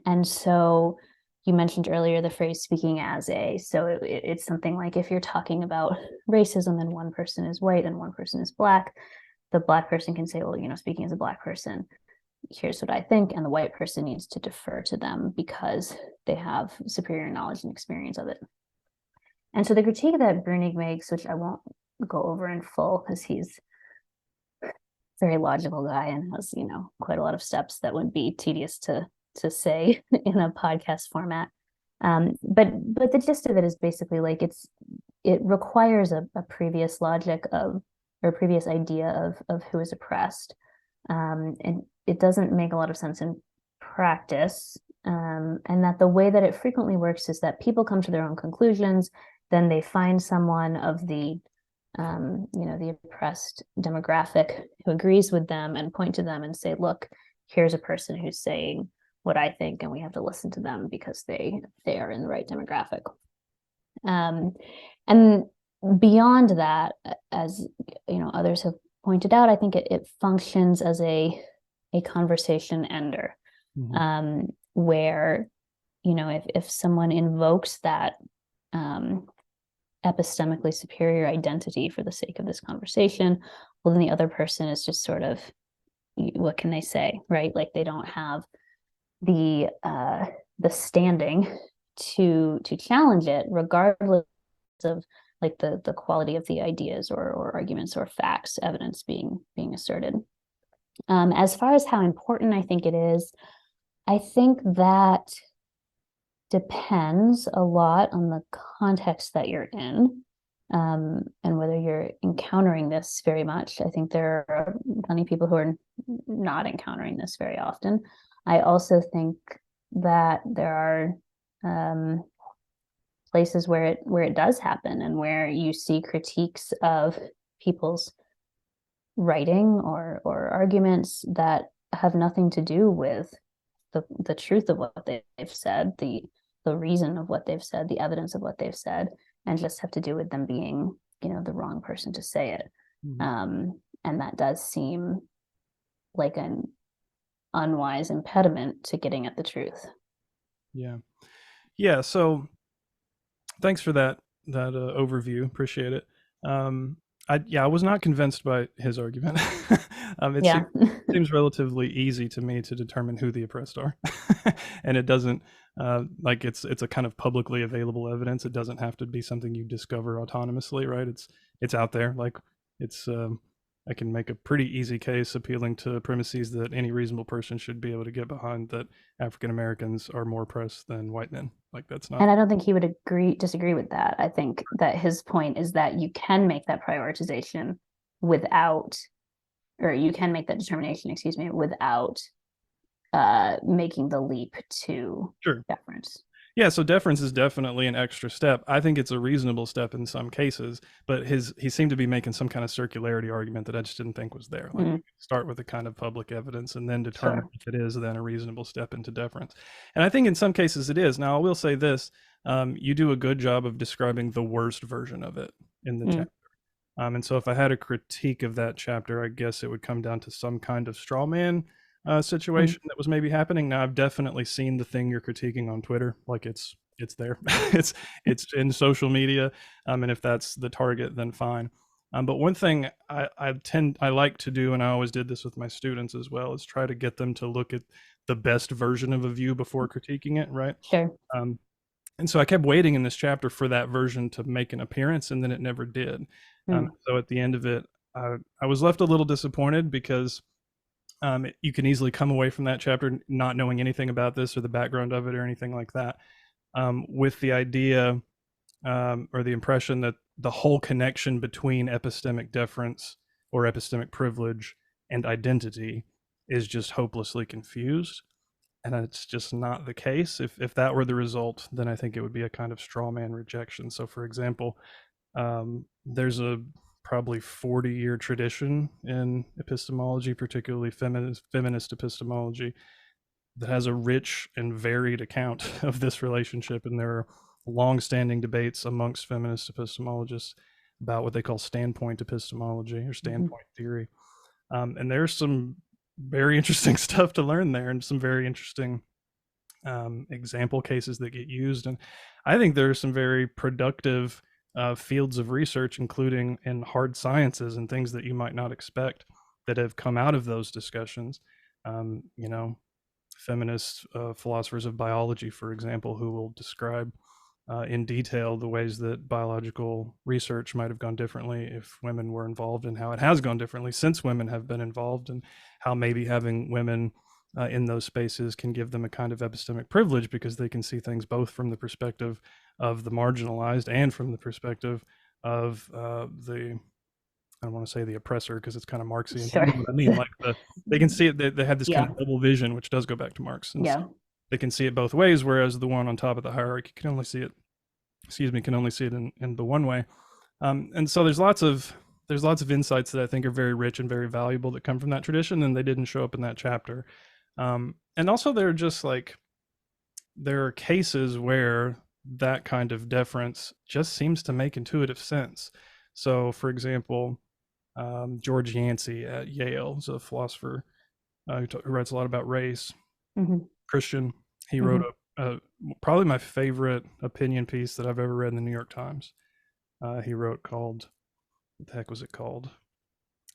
And so you mentioned earlier the phrase speaking as a, so it's something like if you're talking about racism and one person is white and one person is black, the black person can say, well, speaking as a black person, here's what I think, and the white person needs to defer to them because they have superior knowledge and experience of it. And so the critique that Brunig makes, which I won't go over in full because he's a very logical guy and has, quite a lot of steps that would be tedious to say in a podcast format. But the gist of it is basically like it requires a previous logic of, or a previous idea of who is oppressed. And it doesn't make a lot of sense in practice. And that the way that it frequently works is that people come to their own conclusions, then they find someone of the the oppressed demographic who agrees with them and point to them and say, look, here's a person who's saying what I think, and we have to listen to them because they are in the right demographic. And beyond that, as others have pointed out, I think it functions as a conversation ender, where if someone invokes that epistemically superior identity for the sake of this conversation, well, then the other person is just sort of, what can they say, right? Like they don't have the standing to challenge it, regardless of like the quality of the ideas or arguments or facts, evidence being asserted. As far as how important I think it is, I think that depends a lot on the context that you're in, and whether you're encountering this very much. I think there are plenty of people who are not encountering this very often. I also think that there are places where it does happen, and where you see critiques of people's writing or arguments that have nothing to do with the truth of what they've said, the reason of what they've said, the evidence of what they've said, and just have to do with them being the wrong person to say it. And that does seem like an unwise impediment to getting at the truth. Yeah, so thanks for that overview. Appreciate it. I was not convinced by his argument. It Yeah. seems relatively easy to me to determine who the oppressed are, and it doesn't like it's a kind of publicly available evidence. It doesn't have to be something you discover autonomously, right? It's out there. Like it's I can make a pretty easy case appealing to premises that any reasonable person should be able to get behind, that African Americans are more oppressed than white men. Like that's not. And I don't think he would disagree with that. I think that his point is that you can make that prioritization without, or you can make that determination, excuse me, without making the leap to Sure. deference. Yeah, so deference is definitely an extra step. I think it's a reasonable step in some cases, but he seemed to be making some kind of circularity argument that I just didn't think was there. Like start with a kind of public evidence and then determine if it is then a reasonable step into deference. And I think in some cases it is. Now I will say this, you do a good job of describing the worst version of it in the chapter. And so if I had a critique of that chapter, I guess it would come down to some kind of straw man situation that was maybe happening. Now I've definitely seen the thing you're critiquing on Twitter. Like it's there. it's in social media. And if that's the target, then fine. But one thing I like to do, and I always did this with my students as well, is try to get them to look at the best version of a view before critiquing it, right? Sure. And so I kept waiting in this chapter for that version to make an appearance, and then it never did. So at the end of it, I was left a little disappointed because you can easily come away from that chapter not knowing anything about this or the background of it or anything like that, with the idea or the impression that the whole connection between epistemic deference or epistemic privilege and identity is just hopelessly confused. And it's just not the case. If that were the result, then I think it would be a kind of straw man rejection. So for example, there's a probably 40-year tradition in epistemology, particularly feminist epistemology, that has a rich and varied account of this relationship. And there are long-standing debates amongst feminist epistemologists about what they call standpoint epistemology or standpoint theory. And there's some very interesting stuff to learn there, and some very interesting example cases that get used. And I think there are some very productive fields of research, including in hard sciences and things that you might not expect, that have come out of those discussions. Feminist philosophers of biology, for example, who will describe in detail the ways that biological research might have gone differently if women were involved, and how it has gone differently since women have been involved, and how maybe having women in those spaces can give them a kind of epistemic privilege because they can see things both from the perspective of the marginalized and from the perspective of I don't want to say the oppressor because it's kind of Marxian. Sure. You know what I mean? Like they can see it. They have this kind of double vision, which does go back to Marx. And so they can see it both ways, whereas the one on top of the hierarchy can only see it. Can only see it in the one way. And so there's lots of insights that I think are very rich and very valuable that come from that tradition, and they didn't show up in that chapter. And also there are cases where that kind of deference just seems to make intuitive sense. So, for example, George Yancy at Yale is a philosopher who writes a lot about race. Kristian. He wrote probably my favorite opinion piece that I've ever read in the New York Times. He wrote called, what the heck was it called?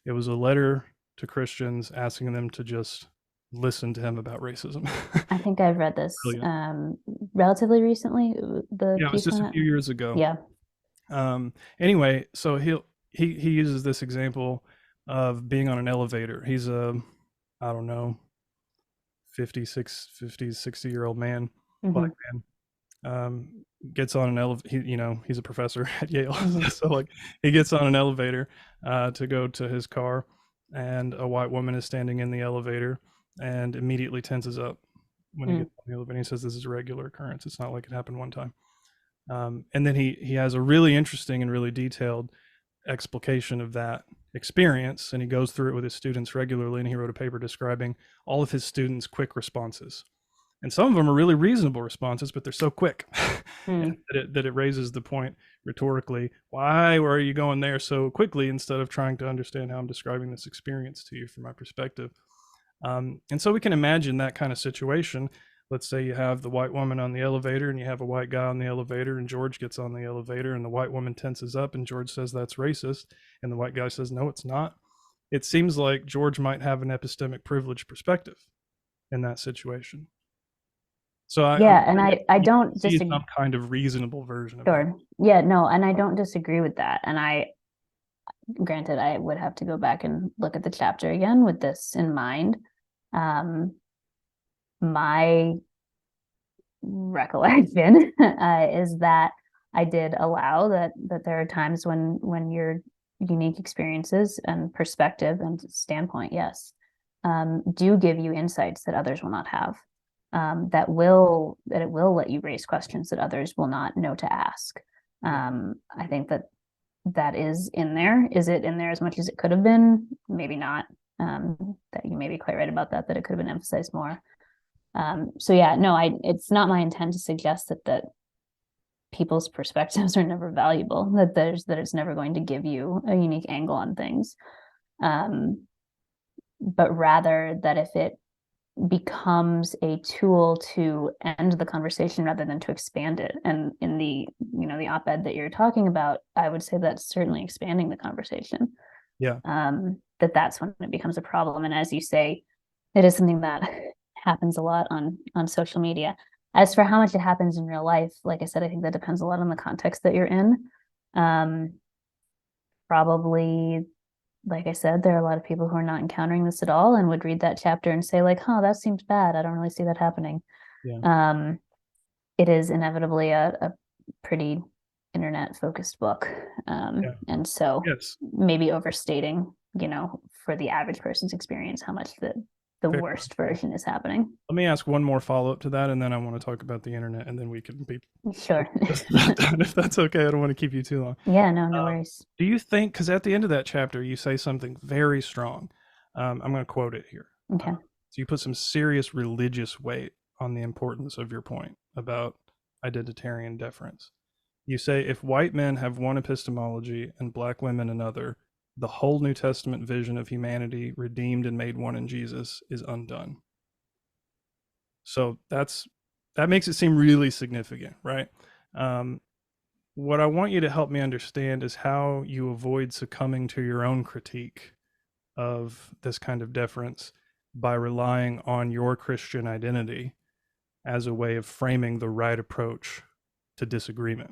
It was a letter to Christians asking them to just listen to him about racism. I think I've read this relatively recently. It was just a few years ago. Yeah. Anyway, so he uses this example of being on an elevator. He's a, I don't know, 60-year-old man, black man, gets on an elevator. He's a professor at Yale. So like he gets on an elevator to go to his car, and a white woman is standing in the elevator and immediately tenses up when he gets on the elevator. He says this is a regular occurrence. It's not like it happened one time. And then he has a really interesting and really detailed explication of that experience, and he goes through it with his students regularly, and he wrote a paper describing all of his students' quick responses. And some of them are really reasonable responses, but they're so quick that it raises the point rhetorically, why are you going there so quickly, instead of trying to understand how I'm describing this experience to you from my perspective. And so we can imagine that kind of situation. let's say you have the white woman on the elevator and you have a white guy on the elevator, and George gets on the elevator and the white woman tenses up and George says that's racist and the white guy says no, it's not. It seems like George might have an epistemic privilege perspective in that situation. So I don't see some kind of reasonable version of that. Yeah, no, and I don't disagree with that. And granted, I would have to go back and look at the chapter again with this in mind. My recollection is that I did allow that there are times when your unique experiences and perspective and standpoint, yes, do give you insights that others will not have. That it will let you raise questions that others will not know to ask. I think that is in there. Is it in there as much as it could have been? Maybe not. That you may be quite right about that it could have been emphasized more. So yeah, no, it's not my intent to suggest that people's perspectives are never valuable, that it's never going to give you a unique angle on things. But rather that if it becomes a tool to end the conversation rather than to expand it. And in the op-ed that you're talking about, I would say that's certainly expanding the conversation. Yeah. That's when it becomes a problem. And as you say, it is something that happens a lot on social media. As for how much it happens in real life, like I said, I think that depends a lot on the context that you're in. Probably, like I said, there are a lot of people who are not encountering this at all and would read that chapter and say like, "Huh, that seems bad. I don't really see that happening." Yeah. It is inevitably a pretty internet focused book. And so maybe overstating, for the average person's experience, how much the worst version is happening. Let me ask one more follow-up to that, and then I want to talk about the internet, and then we can be sure if that's okay. I don't want to keep you too long. Yeah, no worries. Do you think, because at the end of that chapter you say something very strong, I'm going to quote it here. Okay. So you put some serious religious weight on the importance of your point about identitarian deference. You say, if white men have one epistemology and black women another, the whole New Testament vision of humanity redeemed and made one in Jesus is undone. So that makes it seem really significant, right? What I want you to help me understand is how you avoid succumbing to your own critique of this kind of deference by relying on your Christian identity as a way of framing the right approach to disagreement.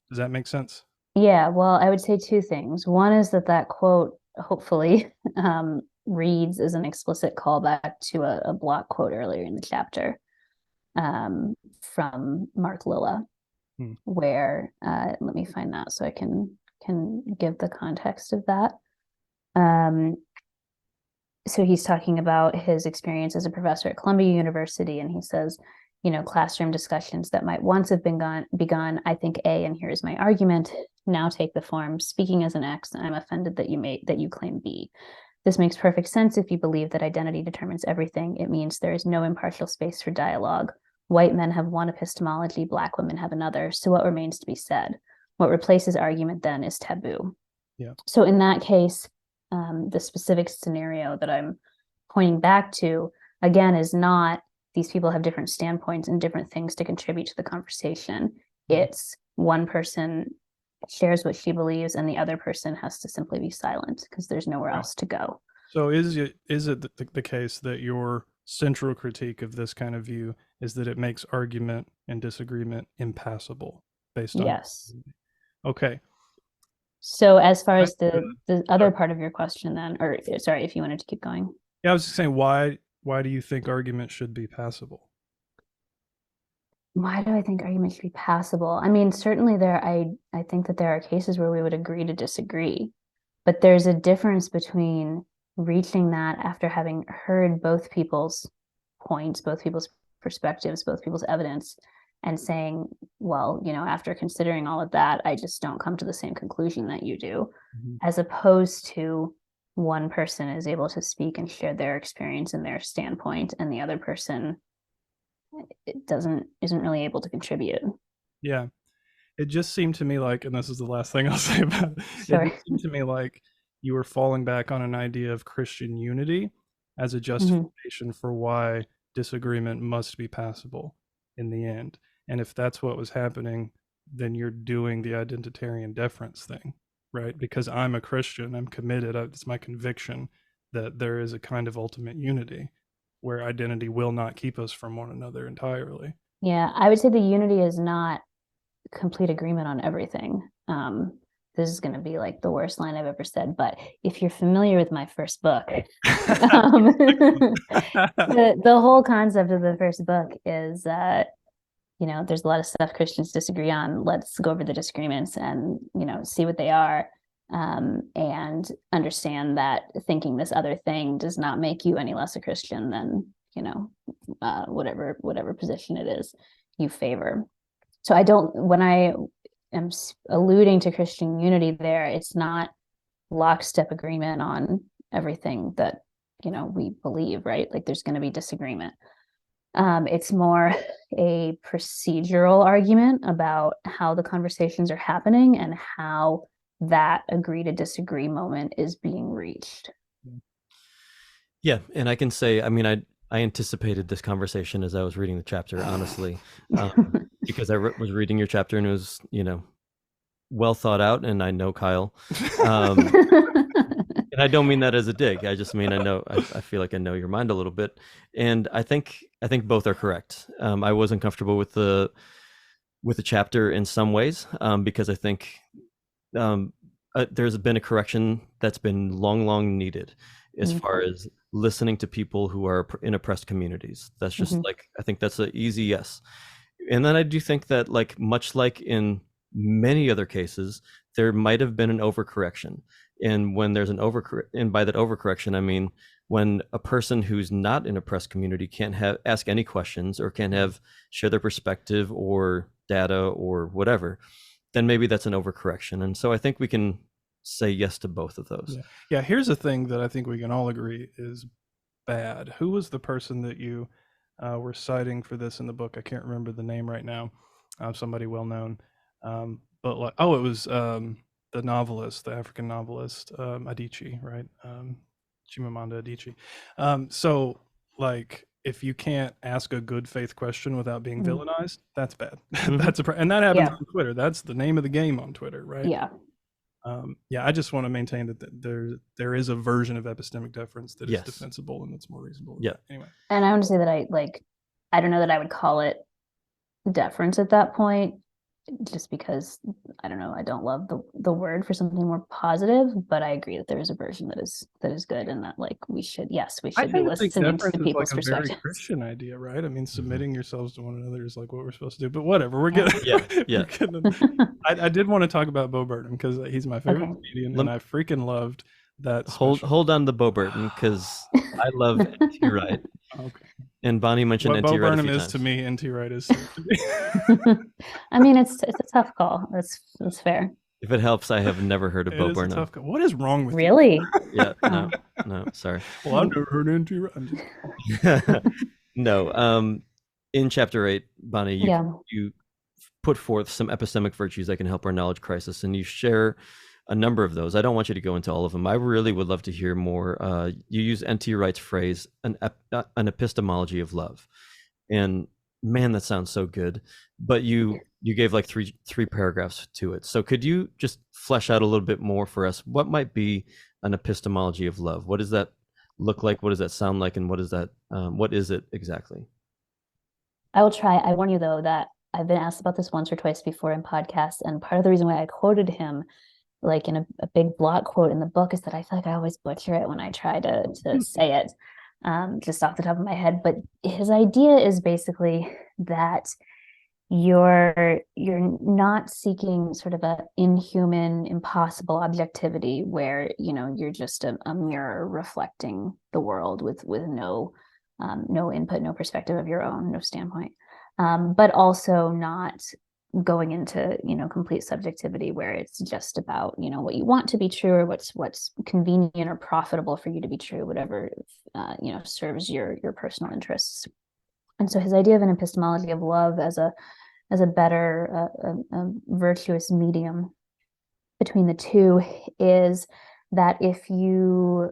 Does that make sense? Yeah, well, I would say two things. One is that quote, hopefully, reads as an explicit callback to a block quote earlier in the chapter from Mark Lilla, where, let me find that so I can give the context of that. So he's talking about his experience as a professor at Columbia University, and he says, classroom discussions that might once have begun, I think A, and here's my argument, now take the form, speaking as an X, I'm offended that you claim B. This makes perfect sense if you believe that identity determines everything. It means there is no impartial space for dialogue. White men have one epistemology, black women have another. So what remains to be said? What replaces argument then is taboo. Yeah. So in that case, the specific scenario that I'm pointing back to, again, is not these people have different standpoints and different things to contribute to the conversation. It's one person shares what she believes and the other person has to simply be silent because there's nowhere else to go. So is it the case that your central critique of this kind of view is that it makes argument and disagreement impassable based on? Yes. Okay. So as far as the other part of your question then, or sorry, if you wanted to keep going. Yeah, I was just saying, why do you think argument should be passable? Why do I think argument should be passable? I mean, certainly I think that there are cases where we would agree to disagree, but there's a difference between reaching that after having heard both people's points, both people's perspectives, both people's evidence, and saying, well, after considering all of that, I just don't come to the same conclusion that you do, as opposed to one person is able to speak and share their experience and their standpoint, and the other person isn't really able to contribute. Yeah. It just seemed to me like, and this is the last thing I'll say about it, sure. It seemed to me like you were falling back on an idea of Christian unity as a justification for why disagreement must be passable in the end. And if that's what was happening, then you're doing the identitarian deference thing, right? Because I'm a Christian, I'm committed, it's my conviction that there is a kind of ultimate unity where identity will not keep us from one another entirely. Yeah, I would say the unity is not complete agreement on everything. This is going to be like the worst line I've ever said, but if you're familiar with my first book, the whole concept of the first book is there's a lot of stuff Christians disagree on. Let's go over the disagreements and, see what they are, and understand that thinking this other thing does not make you any less a Christian than, whatever position it is you favor. So when I am alluding to Christian unity there, it's not lockstep agreement on everything that, we believe, right? Like there's going to be disagreement. It's more a procedural argument about how the conversations are happening and how that agree to disagree moment is being reached. Yeah, and I can say, I mean, I anticipated this conversation as I was reading the chapter, honestly, because I was reading your chapter and it was, well thought out, and I know Kyle. And I don't mean that as a dig. I just mean I feel like I know your mind a little bit, and I think both are correct. I was uncomfortable with the chapter in some ways, because I think there's been a correction that's been long needed as far as listening to people who are in oppressed communities. That's just like, I think that's an easy yes. And then I do think that, like, much like in many other cases, there might have been an overcorrection. And when there's and by that overcorrection, I mean when a person who's not in oppressed community can't ask any questions or can't share their perspective or data or whatever, then maybe that's an overcorrection. And so I think we can say yes to both of those. Yeah. Here's a thing that I think we can all agree is bad. Who was the person that you were citing for this in the book? I can't remember the name right now. Somebody well known. But like, it was the novelist, the African novelist, Adichie, right? Chimamanda Adichie. So like, if you can't ask a good faith question without being villainized, that's bad. That's and that happens on Twitter. That's the name of the game on Twitter, right? Yeah. I just want to maintain that there is a version of epistemic deference that is defensible and that's more reasonable. Yeah. Anyway. And I want to say that I don't know that I would call it deference at that point, just because I don't know, I don't love the word for something more positive, but I agree that there is a version that is good, and that like we should be listening to people's perspectives. Very Christian idea, right? I mean, submitting yourselves to one another is like what we're supposed to do. But whatever, we're getting I did want to talk about Bo Burnham because he's my favorite comedian, and I freaking loved that. Hold on to Bo Burnham because I love N.T. Wright. Okay. And Bonnie mentioned N.T. Wright. Bo Burnham is times. To me, N.T. Wright is to me. I mean, it's a tough call. That's fair. If it helps, I have never heard of Bo Burnham. What is wrong with you? Yeah, no, sorry. Well, I've never heard N.T. Wright. No, in chapter 8, Bonnie, you put forth some epistemic virtues that can help our knowledge crisis, and you share a number of those. I don't want you to go into all of them. I really would love to hear more. You use N.T. Wright's phrase, an epistemology of love. And man, that sounds so good. But you gave like three paragraphs to it. So could you just flesh out a little bit more for us? What might be an epistemology of love? What does that look like? What does that sound like? And what is it exactly? I will try. I warn you though that I've been asked about this once or twice before in podcasts. And part of the reason why I quoted him like in a big block quote in the book is that I feel like I always butcher it when I try to say it just off the top of my head. But his idea is basically that you're not seeking sort of a inhuman, impossible objectivity where, you're just a mirror reflecting the world with no input, no perspective of your own, no standpoint, but also not going into complete subjectivity where it's just about what you want to be true or what's convenient or profitable for you to be true, whatever serves your personal interests. And so his idea of an epistemology of love as a better a virtuous medium between the two is that if you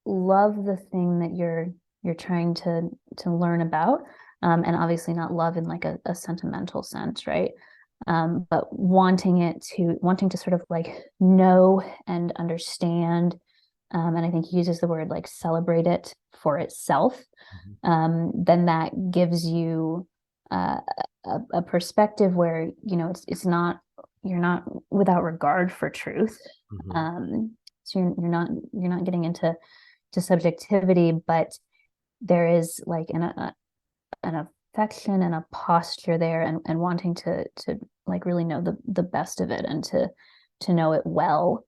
love the thing that you're you're trying to learn about, and obviously not love in like a sentimental sense, right? But wanting to sort of like know and understand, and I think he uses the word like celebrate it for itself. Then that gives you a perspective where, you know, it's not, you're not without regard for truth. So you're not getting into subjectivity, but there is like an affection and a posture there, and wanting to like really know the best of it, and to know it well.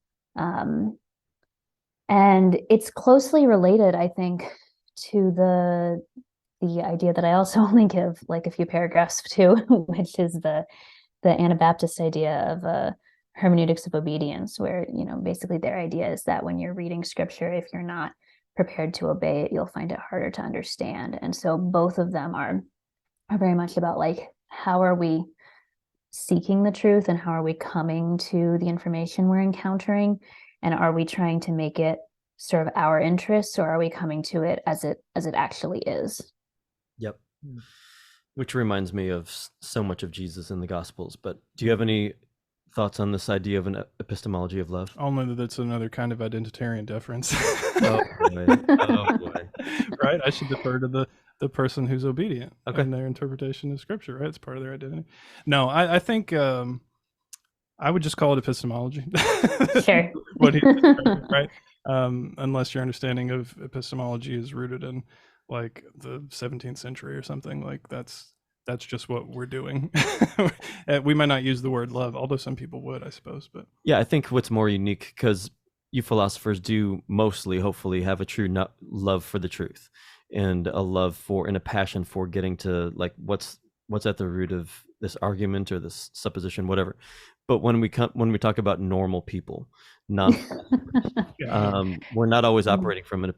And it's closely related, I think, to the idea that I also only give like a few paragraphs to, which is the Anabaptist idea of hermeneutics of obedience, where, you know, basically their idea is that when you're reading scripture, if you're not prepared to obey it, you'll find it harder to understand. And so both of them are very much about like, how are we seeking the truth, and how are we coming to the information we're encountering, and are we trying to make it serve our interests, or are we coming to it as it actually is? Yep. Which reminds me of so much of Jesus in the Gospels. But do you have any thoughts on this idea of an epistemology of love? Only that it's another kind of identitarian deference. Oh boy. Oh boy. Right? I should defer to the person who's obedient in their interpretation of scripture, right? It's part of their identity. No, I think I would just call it epistemology. Sure. What he right? Unless your understanding of epistemology is rooted in like the 17th century or something, like that's just what we're doing. We might not use the word love, although some people would, I suppose. But yeah, I think what's more unique, because you philosophers do mostly, hopefully, have a true love for the truth, and a love for, and a passion for getting to like what's at the root of this argument or this supposition, whatever. But when we talk about normal people, we're not always operating from an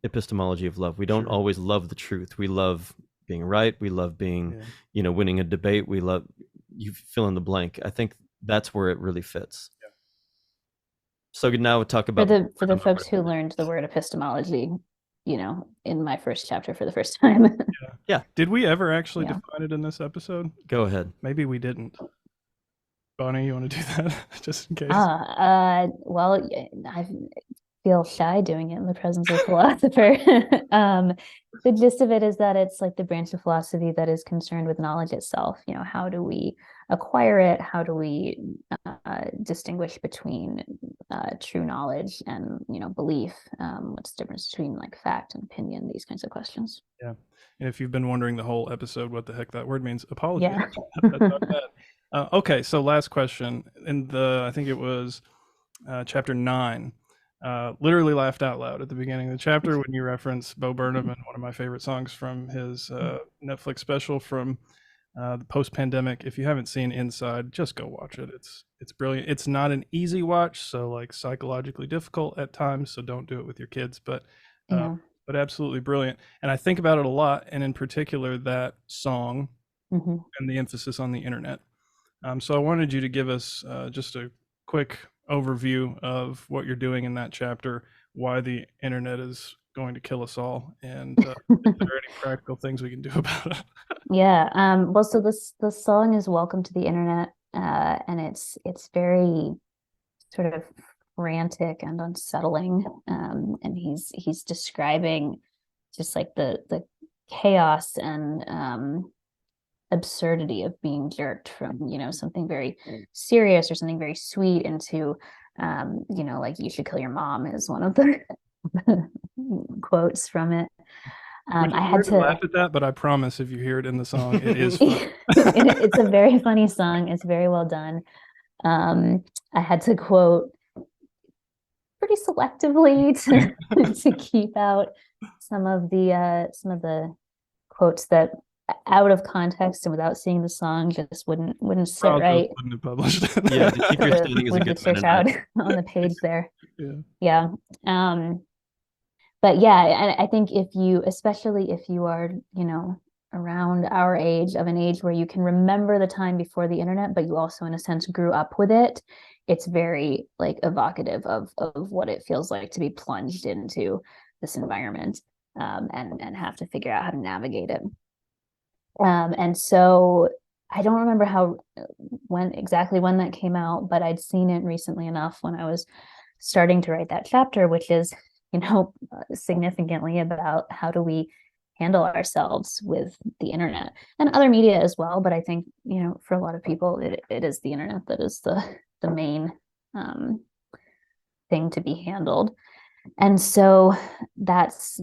epistemology of love. We don't always love the truth. We love being right. We love being, winning a debate. We love, you fill in the blank. I think that's where it really fits. Yeah. So now we'll talk about for the folks who learned the word epistemology, you know, in my first chapter for the first time. Yeah. Did we ever actually define it in this episode? Go ahead. Maybe we didn't. Bonnie, you want to do that just in case? Well, I feel shy doing it in the presence of Philosopher. The gist of it is that it's like the branch of philosophy that is concerned with knowledge itself. You know, how do we acquire it? How do we distinguish between true knowledge and, you know, belief? What's the difference between like fact and opinion? These kinds of questions. Yeah. And if you've been wondering the whole episode what the heck that word means, apology. Yeah. That's not bad. Okay, so last question. In I think it was chapter 9, literally laughed out loud at the beginning of the chapter when you reference Bo Burnham and one of my favorite songs from his Netflix special from the post-pandemic. If you haven't seen Inside, just go watch it. It's brilliant. It's not an easy watch, so like psychologically difficult at times, so don't do it with your kids, but absolutely brilliant. And I think about it a lot, and in particular that song and the emphasis on the internet. So I wanted you to give us just a quick overview of what you're doing in that chapter, why the internet is going to kill us all, and if there are any practical things we can do about it. Yeah. Well, so the song is "Welcome to the Internet," and it's very sort of frantic and unsettling. And he's describing just like the chaos and absurdity of being jerked from, you know, something very serious or something very sweet into, you know, like "you should kill your mom" is one of the quotes from it. I had to laugh at that, but I promise if you hear it in the song, it is funny. It's a very funny song. It's very well done. I had to quote pretty selectively to keep out some of the quotes that, out of context and without seeing the song, just wouldn't sit right. Wouldn't have published. Yeah, to keep your standing as a good search out on the page there. Yeah. But yeah, I think especially if you are, you know, around our age, of an age where you can remember the time before the internet, but you also in a sense grew up with it, it's very like evocative of what it feels like to be plunged into this environment. and have to figure out how to navigate it. And so I don't remember when that came out, but I'd seen it recently enough when I was starting to write that chapter, which is, significantly about how do we handle ourselves with the internet and other media as well. But I think, for a lot of people, it is the internet that is the main thing to be handled. And so that's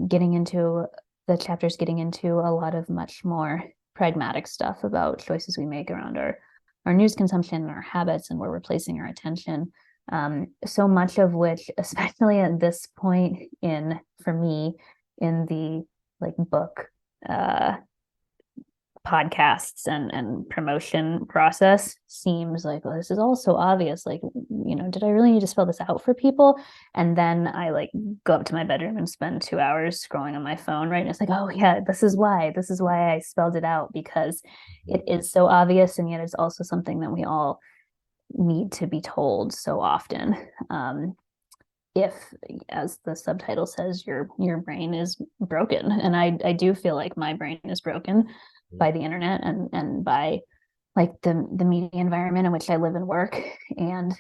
getting into a lot of much more pragmatic stuff about choices we make around our news consumption and our habits and where we're placing our attention. So much of which, especially at this point for me, in the book podcasts and promotion process, seems like, well, this is all so obvious. Did I really need to spell this out for people? And then I go up to my bedroom and spend 2 hours scrolling on my phone, right? And it's like, oh yeah, this is why I spelled it out, because it is so obvious, and yet it's also something that we all need to be told so often. If, as the subtitle says, your brain is broken. And I do feel like my brain is broken by the internet and by the media environment in which I live and work. And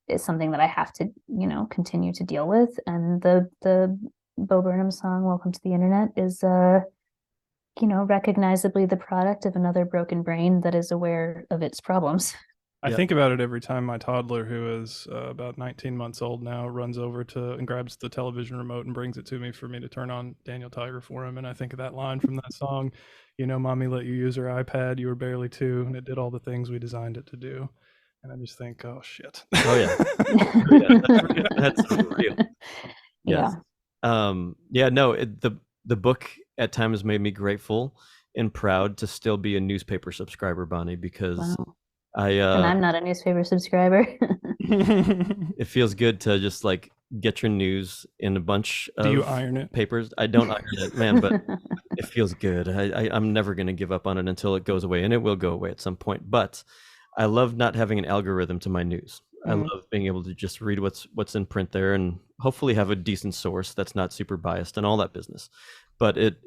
it's something that I have to, continue to deal with. And the Bo Burnham song, Welcome to the Internet, is recognizably the product of another broken brain that is aware of its problems. I think about it every time my toddler, who is about 19 months old now, runs over and grabs the television remote and brings it to me for me to turn on Daniel Tiger for him. And I think of that line from that song, Mommy let you use her iPad, you were barely 2, and it did all the things we designed it to do. And I just think, oh, shit. Oh, yeah. That's real. Yes. The book at times made me grateful and proud to still be a newspaper subscriber, Bonnie, because... Wow. And I'm not a newspaper subscriber. It feels good to just get your news in a bunch of... Do you iron it? Papers. I don't iron it, man, but it feels good. I'm never going to give up on it until it goes away, and it will go away at some point. But I love not having an algorithm to my news. I love being able to just read what's in print there, and hopefully have a decent source that's not super biased and all that business. But it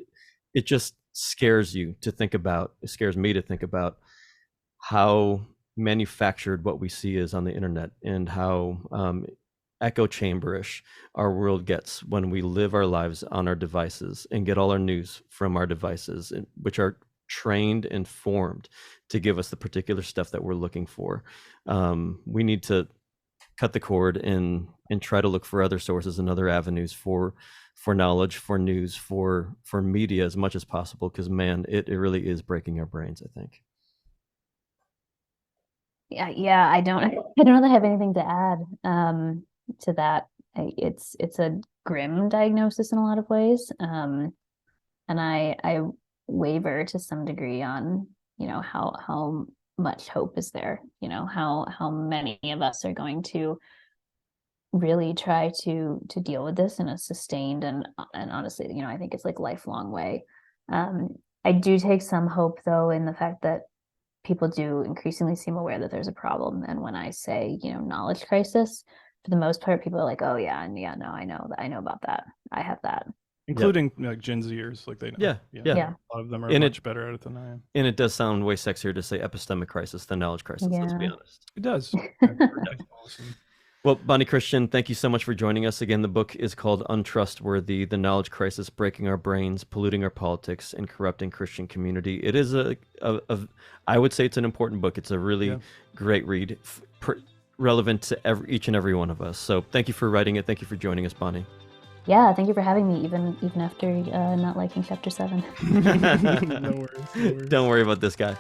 just scares me to think about how manufactured what we see is on the internet, and how echo chamberish our world gets when we live our lives on our devices and get all our news from our devices, which are trained and formed to give us the particular stuff that we're looking for. We need to cut the cord and try to look for other sources and other avenues for knowledge, for news, for media as much as possible, because man, it really is breaking our brains, I think. Yeah, I don't really have anything to add to that. It's a grim diagnosis in a lot of ways, and I waver to some degree on how much hope is there. How many of us are going to really try to deal with this in a sustained and honestly, I think it's lifelong way. I do take some hope though in the fact that people do increasingly seem aware that there's a problem. And when I say, knowledge crisis, for the most part, people are like, oh yeah, no, I know about that. I have that. Including Gen Zers, they know. Yeah. A lot of them are much better at it than I am. And it does sound way sexier to say epistemic crisis than knowledge crisis, let's be honest. It does. Awesome. Well, Bonnie, Kristian, thank you so much for joining us. Again, the book is called Untrustworthy, The Knowledge Crisis, Breaking Our Brains, Polluting Our Politics, and Corrupting Christian Community. It is I would say it's an important book. It's a really great read, relevant to each and every one of us. So thank you for writing it. Thank you for joining us, Bonnie. Yeah, thank you for having me, even after not liking chapter 7. No worries. Don't worry about this guy.